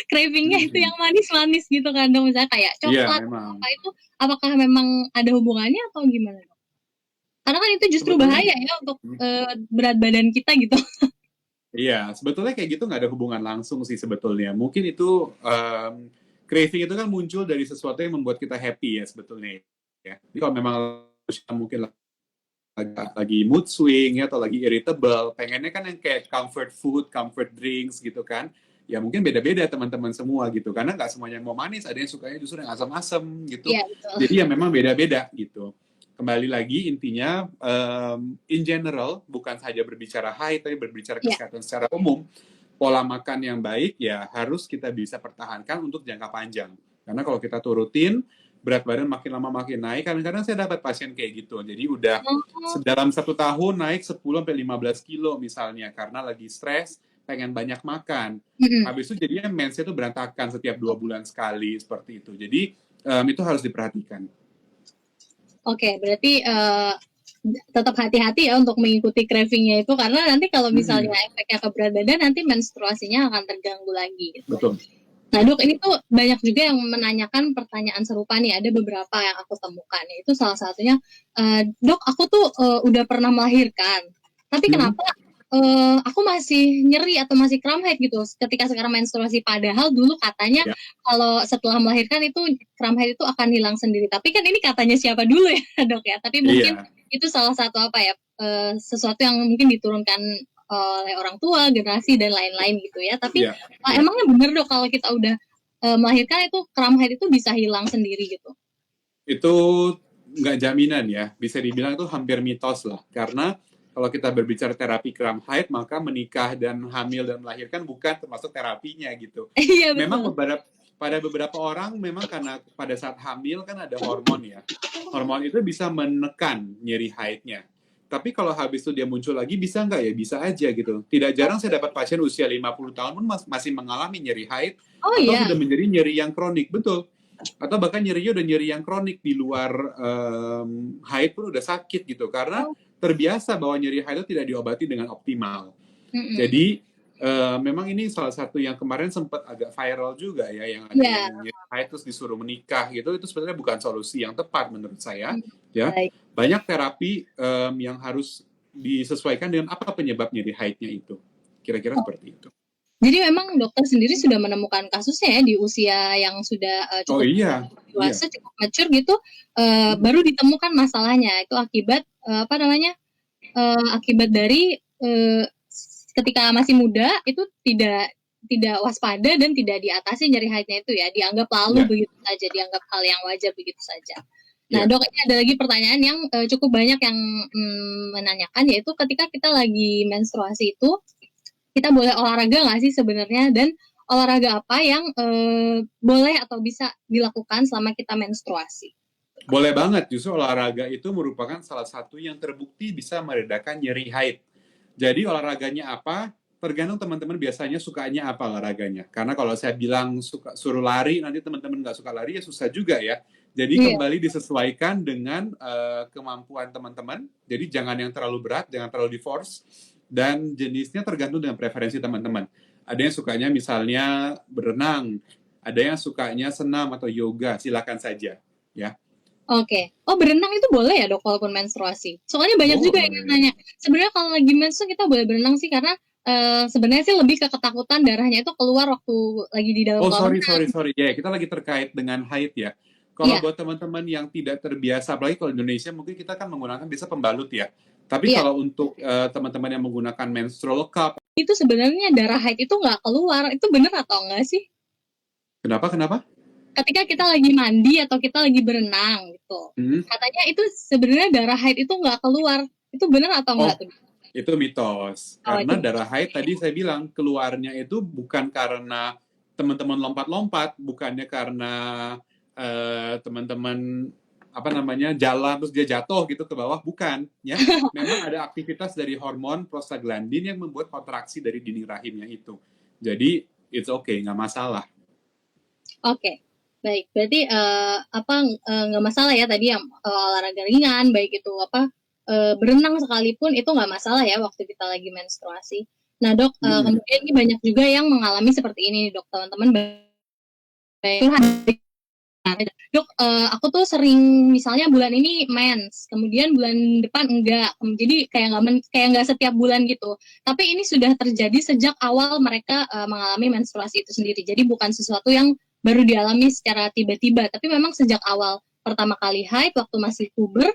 Cravingnya itu yang manis-manis gitu kan dong, misalnya kayak coklat apa itu, apakah memang ada hubungannya atau gimana dong? Karena kan itu justru bahaya ya untuk berat badan kita gitu. Iya, sebetulnya kayak gitu nggak ada hubungan langsung sih sebetulnya. Mungkin itu craving itu kan muncul dari sesuatu yang membuat kita happy ya sebetulnya. Ya. Jadi kalau memang mungkin lagi mood swing ya, atau lagi irritable, pengennya kan yang kayak comfort food, comfort drinks gitu kan. Ya mungkin beda-beda teman-teman semua gitu. Karena nggak semuanya yang mau manis, ada yang sukanya justru yang asam-asam gitu. Iya, betul. Jadi ya memang beda-beda gitu. Kembali lagi intinya, in general, bukan saja berbicara height, tapi berbicara kesehatan secara umum, pola makan yang baik ya harus kita bisa pertahankan untuk jangka panjang. Karena kalau kita turutin, berat badan makin lama makin naik. Kadang-kadang saya dapat pasien kayak gitu. Jadi udah dalam 1 tahun naik 10-15 kilo misalnya, karena lagi stres, pengen banyak makan. Habis itu jadinya mensnya itu berantakan setiap 2 bulan sekali, seperti itu. Jadi itu harus diperhatikan. Oke, berarti tetap hati-hati ya untuk mengikuti craving-nya itu, karena nanti kalau misalnya efeknya ke berat badan, nanti menstruasinya akan terganggu lagi. Gitu. Betul. Nah dok, ini tuh banyak juga yang menanyakan pertanyaan serupa nih, ada beberapa yang aku temukan, yaitu salah satunya, dok aku tuh udah pernah melahirkan, tapi kenapa aku masih nyeri atau masih kram haid gitu ketika sekarang menstruasi, padahal dulu katanya kalau setelah melahirkan itu kram haid itu akan hilang sendiri, tapi kan ini katanya siapa dulu ya dok ya, tapi mungkin itu salah satu apa ya, sesuatu yang mungkin diturunkan oleh orang tua, generasi dan lain-lain gitu ya. Tapi emangnya benar dok kalau kita udah melahirkan itu kram haid itu bisa hilang sendiri gitu? Itu nggak jaminan ya, bisa dibilang itu hampir mitos lah. Karena kalau kita berbicara terapi kram haid, maka menikah dan hamil dan melahirkan bukan termasuk terapinya gitu. Iya, betul. Memang pada beberapa orang memang karena pada saat hamil kan ada hormon ya. Hormon itu bisa menekan nyeri haidnya. Tapi kalau habis itu dia muncul lagi, bisa nggak ya? Bisa aja gitu. Tidak jarang saya dapat pasien usia 50 tahun pun masih mengalami nyeri haid, atau sudah menjadi nyeri yang kronik, betul. Atau bahkan nyerinya udah nyeri yang kronik di luar haid pun udah sakit gitu. Karena terbiasa bahwa nyeri haid itu tidak diobati dengan optimal. Jadi memang ini salah satu yang kemarin sempat agak viral juga ya, yang ada yang nyeri haid terus disuruh menikah gitu. Itu sebenarnya bukan solusi yang tepat menurut saya. Ya, banyak terapi yang harus disesuaikan dengan apa penyebab nyeri haidnya itu. Kira-kira seperti itu. Jadi memang dokter sendiri sudah menemukan kasusnya ya di usia yang sudah cukup dewasa, cukup mature gitu, baru ditemukan masalahnya itu akibat akibat dari ketika masih muda itu tidak waspada dan tidak diatasi nyeri haidnya itu ya, dianggap lalu begitu saja, dianggap hal yang wajar begitu saja. Nah dok, ini ada lagi pertanyaan yang cukup banyak yang menanyakan, yaitu ketika kita lagi menstruasi itu kita boleh olahraga nggak sih sebenarnya, dan olahraga apa yang boleh atau bisa dilakukan selama kita menstruasi? Boleh banget, justru olahraga itu merupakan salah satu yang terbukti bisa meredakan nyeri haid. Jadi olahraganya apa? Tergantung teman-teman biasanya sukanya apa olahraganya. Karena kalau saya bilang suruh lari, nanti teman-teman nggak suka lari ya susah juga ya. Jadi kembali disesuaikan dengan kemampuan teman-teman. Jadi jangan yang terlalu berat, jangan terlalu di-force. Dan jenisnya tergantung dengan preferensi teman-teman. Ada yang sukanya misalnya berenang, ada yang sukanya senam atau yoga, silakan saja. Ya. Oke. Oh, berenang itu boleh ya dok walaupun menstruasi? Soalnya banyak juga yang nanya, sebenarnya kalau lagi menstru kita boleh berenang sih, karena sebenarnya sih lebih ke ketakutan darahnya itu keluar waktu lagi di dalam kolam. Sorry. Ya, kita lagi terkait dengan haid ya. Kalau buat teman-teman yang tidak terbiasa, apalagi kalau Indonesia mungkin kita kan menggunakan biasa pembalut ya. Tapi kalau untuk teman-teman yang menggunakan menstrual cup, itu sebenarnya darah haid itu nggak keluar, itu benar atau enggak sih? Kenapa? Ketika kita lagi mandi atau kita lagi berenang gitu, katanya itu sebenarnya darah haid itu nggak keluar, itu benar atau enggak tuh? Itu mitos. Karena darah haid tadi saya bilang keluarnya itu bukan karena teman-teman lompat-lompat, bukannya karena teman-teman jalan terus dia jatuh gitu ke bawah, bukan ya. Memang ada aktivitas dari hormon prostaglandin yang membuat kontraksi dari dinding rahimnya itu. Jadi it's okay, nggak masalah. Oke. Baik, berarti nggak masalah ya tadi yang olahraga ringan, baik itu berenang sekalipun itu nggak masalah ya waktu kita lagi menstruasi. Nah dok, kemudian ini banyak juga yang mengalami seperti ini dok, teman-teman. Dok, aku tuh sering misalnya bulan ini mens, kemudian bulan depan enggak, jadi kayak nggak setiap bulan gitu. Tapi ini sudah terjadi sejak awal mereka mengalami menstruasi itu sendiri, jadi bukan sesuatu yang baru dialami secara tiba-tiba, tapi memang sejak awal pertama kali haid waktu masih puber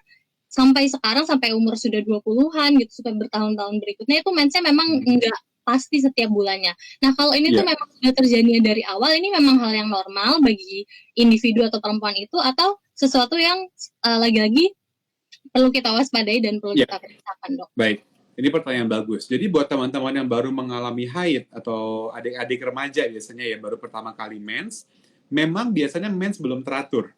sampai sekarang, sampai umur sudah 20-an gitu, sampai bertahun-tahun berikutnya itu mensnya memang enggak pasti setiap bulannya. Nah, kalau ini tuh memang sudah terjadi dari awal, ini memang hal yang normal bagi individu atau perempuan itu, atau sesuatu yang lagi-lagi perlu kita waspadai dan perlu kita periksakan, Dok? Baik, ini pertanyaan bagus. Jadi buat teman-teman yang baru mengalami haid atau adik-adik remaja biasanya ya baru pertama kali mens, memang biasanya mens belum teratur,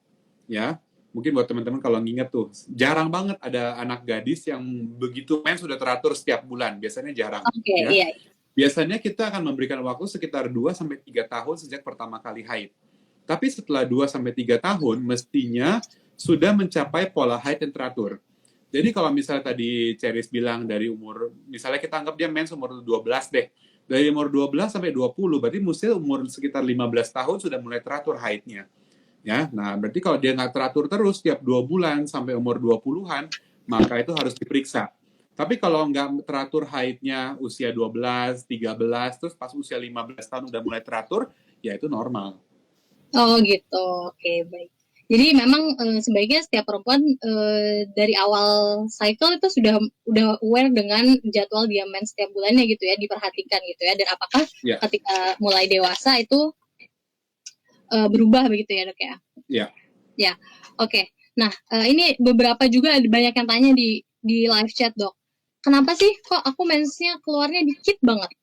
ya. Mungkin buat teman-teman kalau nginget tuh, jarang banget ada anak gadis yang begitu mens sudah teratur setiap bulan. Biasanya jarang. Oke, ya. iya. Biasanya kita akan memberikan waktu sekitar 2-3 tahun sejak pertama kali haid. Tapi setelah 2-3 tahun, mestinya sudah mencapai pola haid yang teratur. Jadi kalau misalnya tadi Ceris bilang dari umur, misalnya kita anggap dia mens umur 12 deh. Dari umur 12 sampai 20, berarti mesti umur sekitar 15 tahun sudah mulai teratur haidnya. Ya, nah berarti kalau dia nggak teratur terus tiap 2 bulan sampai umur 20-an, maka itu harus diperiksa. Tapi kalau nggak teratur haidnya usia 12, 13, terus pas usia 15 tahun udah mulai teratur, ya itu normal. Oh gitu, oke, baik. Jadi memang sebaiknya setiap perempuan dari awal cycle itu udah aware dengan jadwal dia mens setiap bulannya gitu ya, diperhatikan gitu ya, dan apakah ketika mulai dewasa itu berubah begitu ya, Dok ya? Iya. Ya, oke. Nah, ini beberapa juga banyak yang tanya di live chat, Dok. Kenapa sih kok aku mensnya keluarnya dikit banget?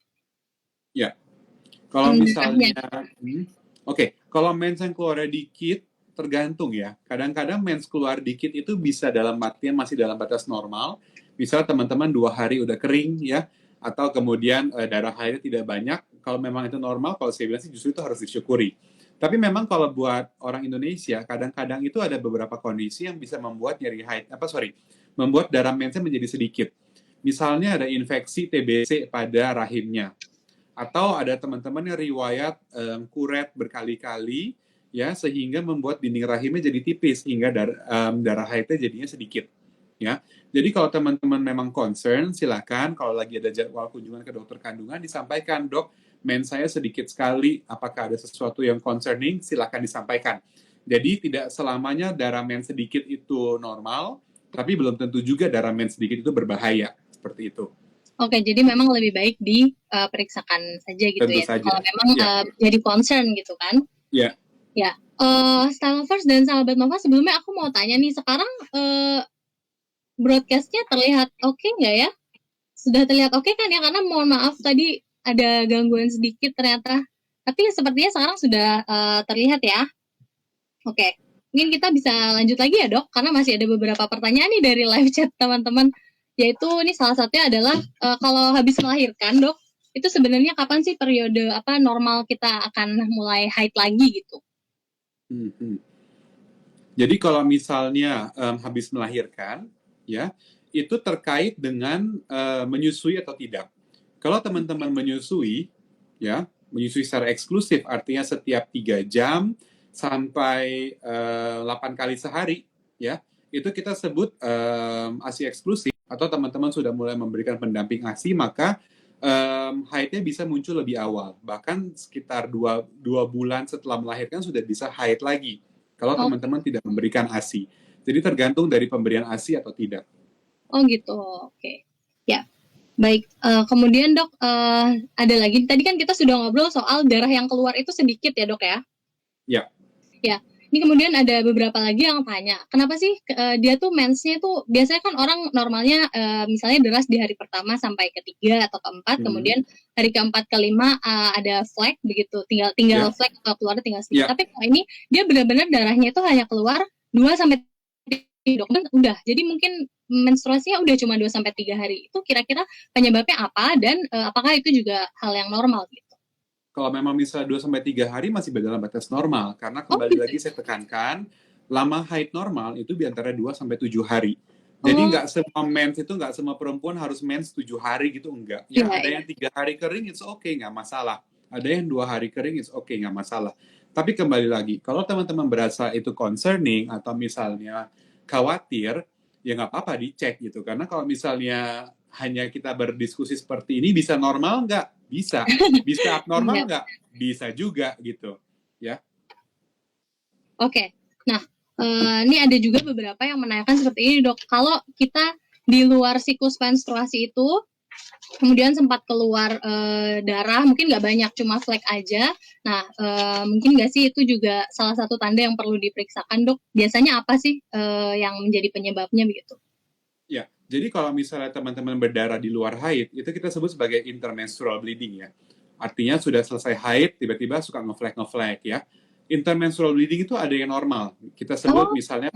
Ya, kalau misalnya, kalau mens yang keluarnya dikit, tergantung ya. Kadang-kadang mens keluar dikit itu bisa dalam artian masih dalam batas normal. Misal teman-teman 2 hari udah kering ya, atau kemudian darah haidnya tidak banyak. Kalau memang itu normal, kalau saya bilang sih justru itu harus disyukuri. Tapi memang kalau buat orang Indonesia, kadang-kadang itu ada beberapa kondisi yang bisa membuat membuat darah mensnya menjadi sedikit. Misalnya ada infeksi TBC pada rahimnya. Atau ada teman-teman yang riwayat kuret berkali-kali, ya sehingga membuat dinding rahimnya jadi tipis, hingga darah haidnya jadinya sedikit. Ya, jadi kalau teman-teman memang concern, silakan kalau lagi ada jadwal kunjungan ke dokter kandungan disampaikan, dok, mens saya sedikit sekali, apakah ada sesuatu yang concerning, silakan disampaikan. Jadi tidak selamanya darah mens sedikit itu normal, tapi belum tentu juga darah mens sedikit itu berbahaya, seperti itu. Oke, jadi memang lebih baik diperiksakan saja gitu tentu ya, saja. kalau memang jadi concern gitu kan? Iya. Ya, Style Lovers dan sahabat Nova, sebelumnya aku mau tanya nih, sekarang broadcast-nya terlihat oke nggak ya? Sudah terlihat oke kan ya? Karena mohon maaf tadi ada gangguan sedikit ternyata. Tapi sepertinya sekarang sudah terlihat ya. Oke, mungkin kita bisa lanjut lagi ya, Dok, karena masih ada beberapa pertanyaan nih dari live chat teman-teman. Yaitu ini salah satunya adalah kalau habis melahirkan, Dok, itu sebenarnya kapan sih periode normal kita akan mulai haid lagi gitu? Jadi kalau misalnya habis melahirkan, ya itu terkait dengan menyusui atau tidak. Kalau teman-teman menyusui, ya menyusui secara eksklusif, artinya setiap 3 jam sampai 8 kali sehari, ya itu kita sebut ASI eksklusif, atau teman-teman sudah mulai memberikan pendamping ASI, maka haidnya bisa muncul lebih awal, bahkan sekitar 2 bulan setelah melahirkan sudah bisa haid lagi kalau teman-teman tidak memberikan ASI. Jadi tergantung dari pemberian ASI atau tidak. Oh gitu, oke. Ya, baik. Kemudian dok, ada lagi. Tadi kan kita sudah ngobrol soal darah yang keluar itu sedikit ya dok ya? Ya. Ya. Ini kemudian ada beberapa lagi yang tanya, kenapa sih dia tuh mensnya tuh biasanya kan orang normalnya misalnya deras di hari pertama sampai ketiga atau keempat, kemudian hari keempat kelima ada flek begitu, tinggal flek atau keluarnya tinggal sedikit. Tapi kalau ini dia benar-benar darahnya itu hanya keluar 2-3 kan udah. Jadi mungkin menstruasinya udah cuma 2-3 hari. Itu kira-kira penyebabnya apa dan apakah itu juga hal yang normal gitu? Kalau memang misalnya 2-3 hari masih dalam batas normal, karena kembali lagi saya tekankan, lama haid normal itu di antara 2-7 hari. Jadi nggak semua mens itu, nggak semua perempuan harus mens 7 hari gitu, enggak. Ya, ada yang 3 hari kering, it's okay, nggak masalah. Ada yang 2 hari kering, it's okay, nggak masalah. Tapi kembali lagi, kalau teman-teman berasa itu concerning atau misalnya khawatir, ya nggak apa-apa dicek gitu. Karena kalau misalnya hanya kita berdiskusi seperti ini, bisa normal nggak? Bisa. Bisa abnormal nggak? Bisa juga gitu. Ya. Oke. Nah, ini ada juga beberapa yang menanyakan seperti ini, Dok. Kalau kita di luar siklus menstruasi itu kemudian sempat keluar darah, mungkin nggak banyak, cuma flek aja. Nah, mungkin nggak sih itu juga salah satu tanda yang perlu diperiksakan, Dok? Biasanya apa sih yang menjadi penyebabnya begitu? Ya, jadi kalau misalnya teman-teman berdarah di luar haid, itu kita sebut sebagai intermenstrual bleeding ya. Artinya sudah selesai haid, tiba-tiba suka ngeflek ya. Intermenstrual bleeding itu ada yang normal. Kita sebut misalnya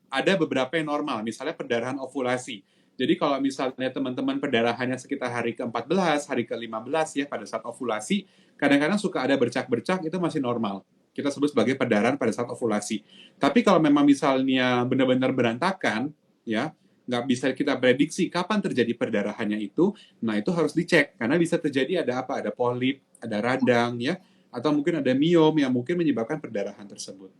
ada beberapa yang normal, misalnya perdarahan ovulasi. Jadi kalau misalnya teman-teman perdarahannya sekitar hari ke-14, hari ke-15 ya pada saat ovulasi, kadang-kadang suka ada bercak-bercak, itu masih normal. Kita sebut sebagai perdarahan pada saat ovulasi. Tapi kalau memang misalnya benar-benar berantakan, ya, nggak bisa kita prediksi kapan terjadi perdarahannya itu, nah itu harus dicek, karena bisa terjadi ada apa? Ada polip, ada radang, ya, atau mungkin ada miom yang mungkin menyebabkan perdarahan tersebut.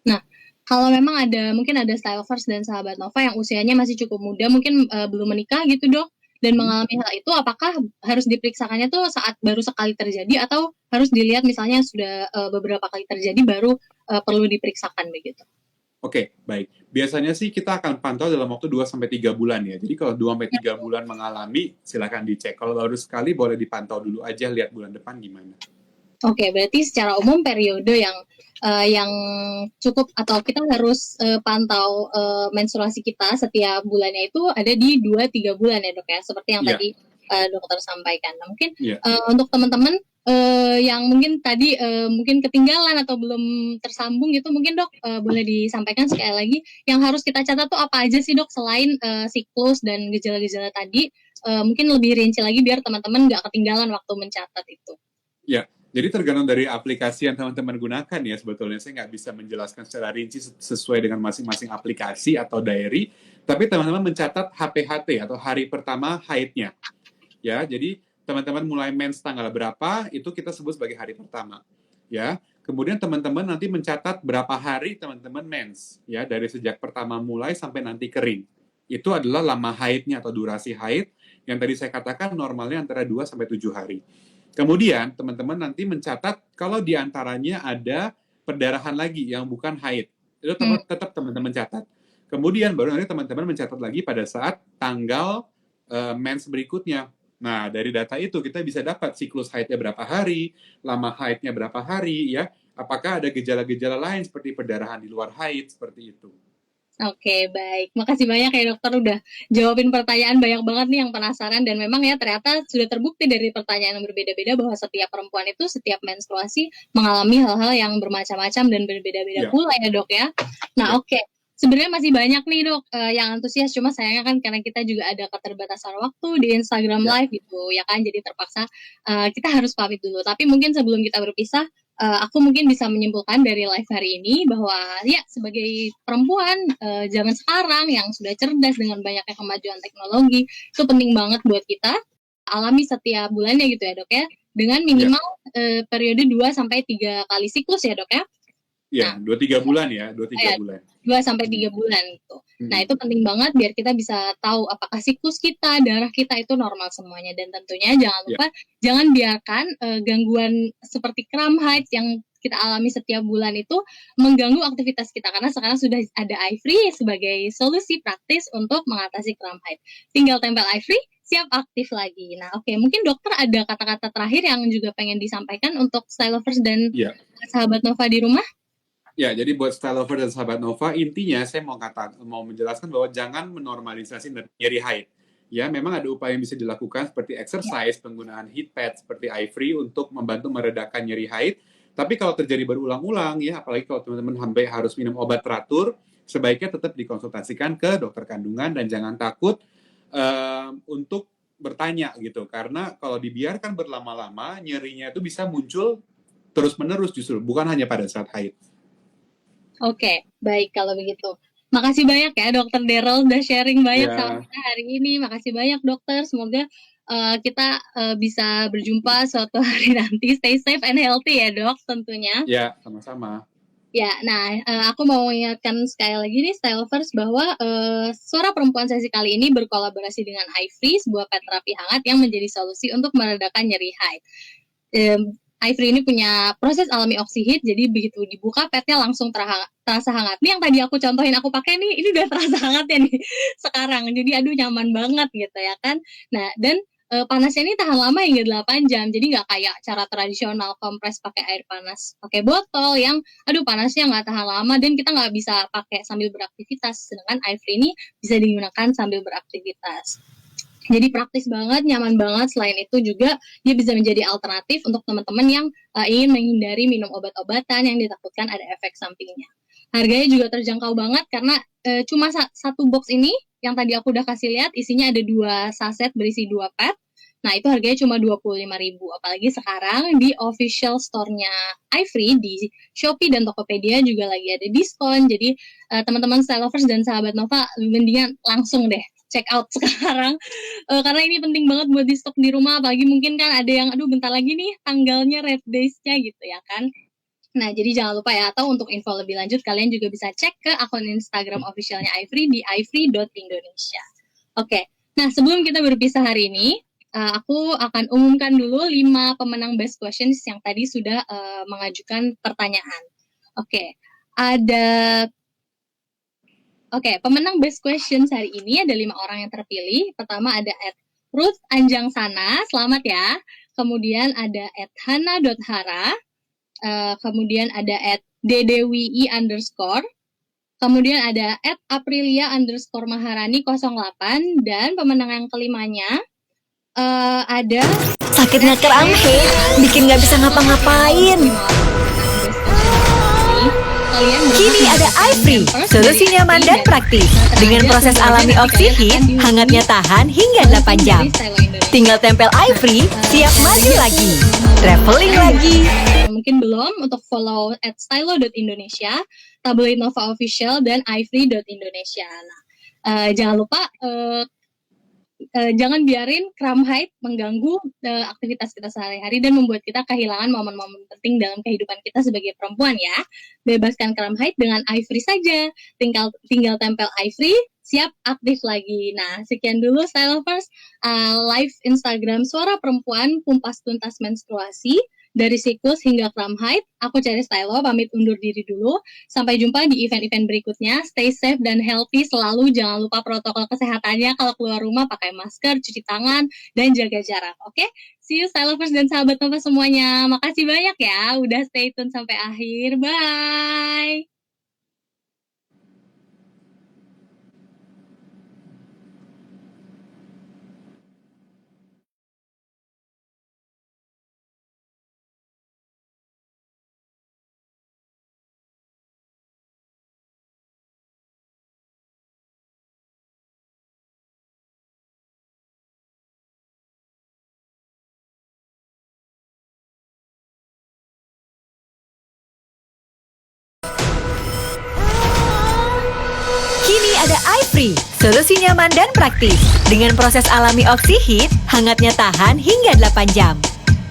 Nah, kalau memang mungkin ada Stylovers dan sahabat Nova yang usianya masih cukup muda, mungkin belum menikah gitu, Dok, dan mengalami hal itu, apakah harus diperiksakannya tuh saat baru sekali terjadi atau harus dilihat misalnya sudah beberapa kali terjadi baru perlu diperiksakan begitu? Oke, baik. Biasanya sih kita akan pantau dalam waktu 2-3 bulan ya. Jadi kalau 2-3 bulan mengalami, silakan dicek. Kalau baru sekali, boleh dipantau dulu aja, lihat bulan depan gimana. Oke, berarti secara umum periode yang cukup atau kita harus pantau menstruasi kita setiap bulannya itu ada di 2-3 bulan ya, Dok ya, seperti yang tadi dokter sampaikan. Nah, mungkin untuk teman-teman yang mungkin tadi mungkin ketinggalan atau belum tersambung gitu, mungkin Dok boleh disampaikan sekali lagi yang harus kita catat tuh apa aja sih, Dok, selain siklus dan gejala-gejala tadi, mungkin lebih rinci lagi biar teman-teman nggak ketinggalan waktu mencatat itu. Ya, jadi tergantung dari aplikasi yang teman-teman gunakan ya, sebetulnya saya nggak bisa menjelaskan secara rinci sesuai dengan masing-masing aplikasi atau diary, tapi teman-teman mencatat HPHT atau hari pertama haidnya. Ya, jadi teman-teman mulai mens tanggal berapa, itu kita sebut sebagai hari pertama. Ya, kemudian teman-teman nanti mencatat berapa hari teman-teman mens, ya, dari sejak pertama mulai sampai nanti kering. Itu adalah lama haidnya atau durasi haid, yang tadi saya katakan normalnya antara 2-7 hari. Kemudian teman-teman nanti mencatat kalau diantaranya ada perdarahan lagi yang bukan haid. Itu tetap teman-teman catat. Kemudian baru nanti teman-teman mencatat lagi pada saat tanggal mens berikutnya. Nah, dari data itu kita bisa dapat siklus haidnya berapa hari, lama haidnya berapa hari, ya. Apakah ada gejala-gejala lain seperti perdarahan di luar haid, seperti itu. Oke, baik. Makasih banyak ya dokter udah jawabin pertanyaan banyak banget nih yang penasaran, dan memang ya ternyata sudah terbukti dari pertanyaan yang berbeda-beda bahwa setiap perempuan itu setiap menstruasi mengalami hal-hal yang bermacam-macam dan berbeda-beda pula ya, Dok ya. Nah, oke. Sebenarnya masih banyak nih, Dok, yang antusias, cuma sayangnya kan karena kita juga ada keterbatasan waktu di Instagram Live gitu ya kan, jadi terpaksa kita harus pamit dulu. Tapi mungkin sebelum kita berpisah, aku mungkin bisa menyimpulkan dari live hari ini bahwa ya sebagai perempuan zaman sekarang yang sudah cerdas dengan banyaknya kemajuan teknologi, itu penting banget buat kita alami setiap bulannya gitu ya, Dok ya, dengan minimal periode 2-3 kali siklus ya, Dok ya. Iya, 2-3 bulan ya, 2-3 bulan. 2-3 bulan gitu. Nah, itu penting banget biar kita bisa tahu apakah siklus kita, darah kita itu normal semuanya. Dan tentunya jangan lupa, jangan biarkan gangguan seperti kram haid yang kita alami setiap bulan itu mengganggu aktivitas kita. Karena sekarang sudah ada iFree sebagai solusi praktis untuk mengatasi kram haid. Tinggal tempel iFree, siap aktif lagi. Nah, oke, mungkin dokter ada kata-kata terakhir yang juga pengen disampaikan untuk Stylovers dan sahabat Nova di rumah? Ya, jadi buat Stylovers dan sahabat Nova, intinya saya mau menjelaskan bahwa jangan menormalisasi nyeri haid. Ya, memang ada upaya yang bisa dilakukan seperti exercise, penggunaan heat pad seperti iFree untuk membantu meredakan nyeri haid. Tapi kalau terjadi berulang-ulang, ya, apalagi kalau teman-teman sampai harus minum obat teratur, sebaiknya tetap dikonsultasikan ke dokter kandungan dan jangan takut untuk bertanya gitu. Karena kalau dibiarkan berlama-lama, nyerinya itu bisa muncul terus-menerus justru, bukan hanya pada saat haid. Oke, baik kalau begitu. Makasih banyak ya Dokter Daryl udah sharing banyak sama kita hari ini. Makasih banyak dokter. Semoga kita bisa berjumpa suatu hari nanti. Stay safe and healthy ya dok tentunya. Ya, sama-sama. Ya, nah aku mau mengingatkan sekali lagi nih Stylovers bahwa Suara Perempuan sesi kali ini berkolaborasi dengan iFree, sebuah pet terapi hangat yang menjadi solusi untuk meredakan nyeri haid. iFree ini punya proses alami oxyheat, jadi begitu dibuka petnya langsung terasa hangat. Nih yang tadi aku contohin aku pakai nih, ini udah terasa hangat ya nih sekarang. Jadi aduh nyaman banget gitu ya kan. Nah dan panasnya ini tahan lama hingga 8 jam. Jadi nggak kayak cara tradisional kompres pakai air panas pakai botol yang aduh panasnya nggak tahan lama dan kita nggak bisa pakai sambil beraktivitas. Sedangkan iFree ini bisa digunakan sambil beraktivitas. Jadi praktis banget, nyaman banget. Selain itu juga dia bisa menjadi alternatif untuk teman-teman yang ingin menghindari minum obat-obatan yang ditakutkan ada efek sampingnya. Harganya juga terjangkau banget karena cuma satu box ini yang tadi aku udah kasih lihat isinya ada 2 saset berisi 2 pet. Nah itu harganya cuma 25.000. Apalagi sekarang di official store-nya iFree di Shopee dan Tokopedia juga lagi ada diskon. Jadi teman-teman style lovers dan sahabat Nova mendingan langsung deh check out sekarang karena ini penting banget buat di stok di rumah, apalagi mungkin kan ada yang aduh bentar lagi nih tanggalnya red days-nya gitu ya kan. Nah jadi jangan lupa ya, atau untuk info lebih lanjut kalian juga bisa cek ke akun Instagram officialnya iFree di ifree.indonesia. Oke, nah sebelum kita berpisah hari ini aku akan umumkan dulu 5 pemenang best questions yang tadi sudah mengajukan pertanyaan. Oke, pemenang best questions hari ini ada 5 orang yang terpilih. Pertama ada @Ruth Anjangsana, selamat ya. Kemudian ada @hana.hara, kemudian ada @ddwi_, kemudian ada @aprilia_maharani 08, dan pemenang yang kelimanya ada Sakitnya keramhe, bikin nggak bisa ngapa-ngapain. Kini ada iFree, solusi nyaman dan praktis. Dengan proses alami oxyheat, hangatnya tahan hingga 8 jam. Tinggal tempel iFree, siap maju lagi. Traveling lagi. Mungkin belum, untuk follow @stylo.indonesia, Tabloid Nova Official, dan ifree.indonesia. Nah, jangan lupa jangan biarin kram haid mengganggu aktivitas kita sehari-hari dan membuat kita kehilangan momen-momen penting dalam kehidupan kita sebagai perempuan ya. Bebaskan kram haid dengan iFree saja. Tinggal tempel iFree, siap aktif lagi. Nah, sekian dulu Style Lovers live Instagram Suara Perempuan Kumpas Tuntas Menstruasi. Dari siklus hingga kram haid, aku Cherry Stylo pamit undur diri dulu. Sampai jumpa di event-event berikutnya. Stay safe dan healthy selalu. Jangan lupa protokol kesehatannya. Kalau keluar rumah pakai masker, cuci tangan, dan jaga jarak. Oke? See you Stylovers dan sahabat Nova semuanya. Makasih banyak ya udah stay tune sampai akhir. Bye! Kini ada iFree, solusi nyaman dan praktis. Dengan proses alami oxyheat, hangatnya tahan hingga 8 jam.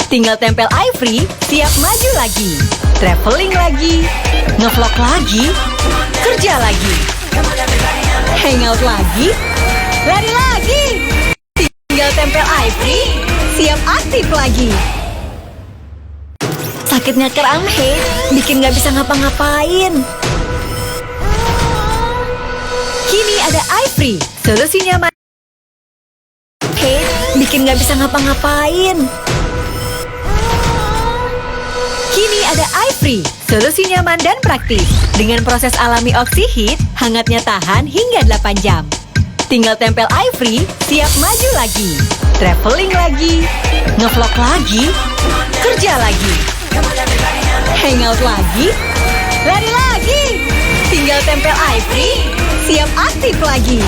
Tinggal tempel iFree, siap maju lagi. Traveling lagi, ngevlog lagi, kerja lagi, hangout lagi, lari lagi. Tinggal tempel iFree, siap aktif lagi. Sakitnya keramhe, bikin nggak bisa ngapa-ngapain. Kini ada iFree, solusi nyaman. Bikin nggak bisa ngapa-ngapain. Kini ada iFree, solusi nyaman dan praktis. Dengan proses alami oxyheat, hangatnya tahan hingga 8 jam. Tinggal tempel iFree, siap maju lagi. Traveling lagi, ngevlog lagi, kerja lagi, hangout lagi, lari lagi. Tinggal tempel iFree, siap aktif lagi.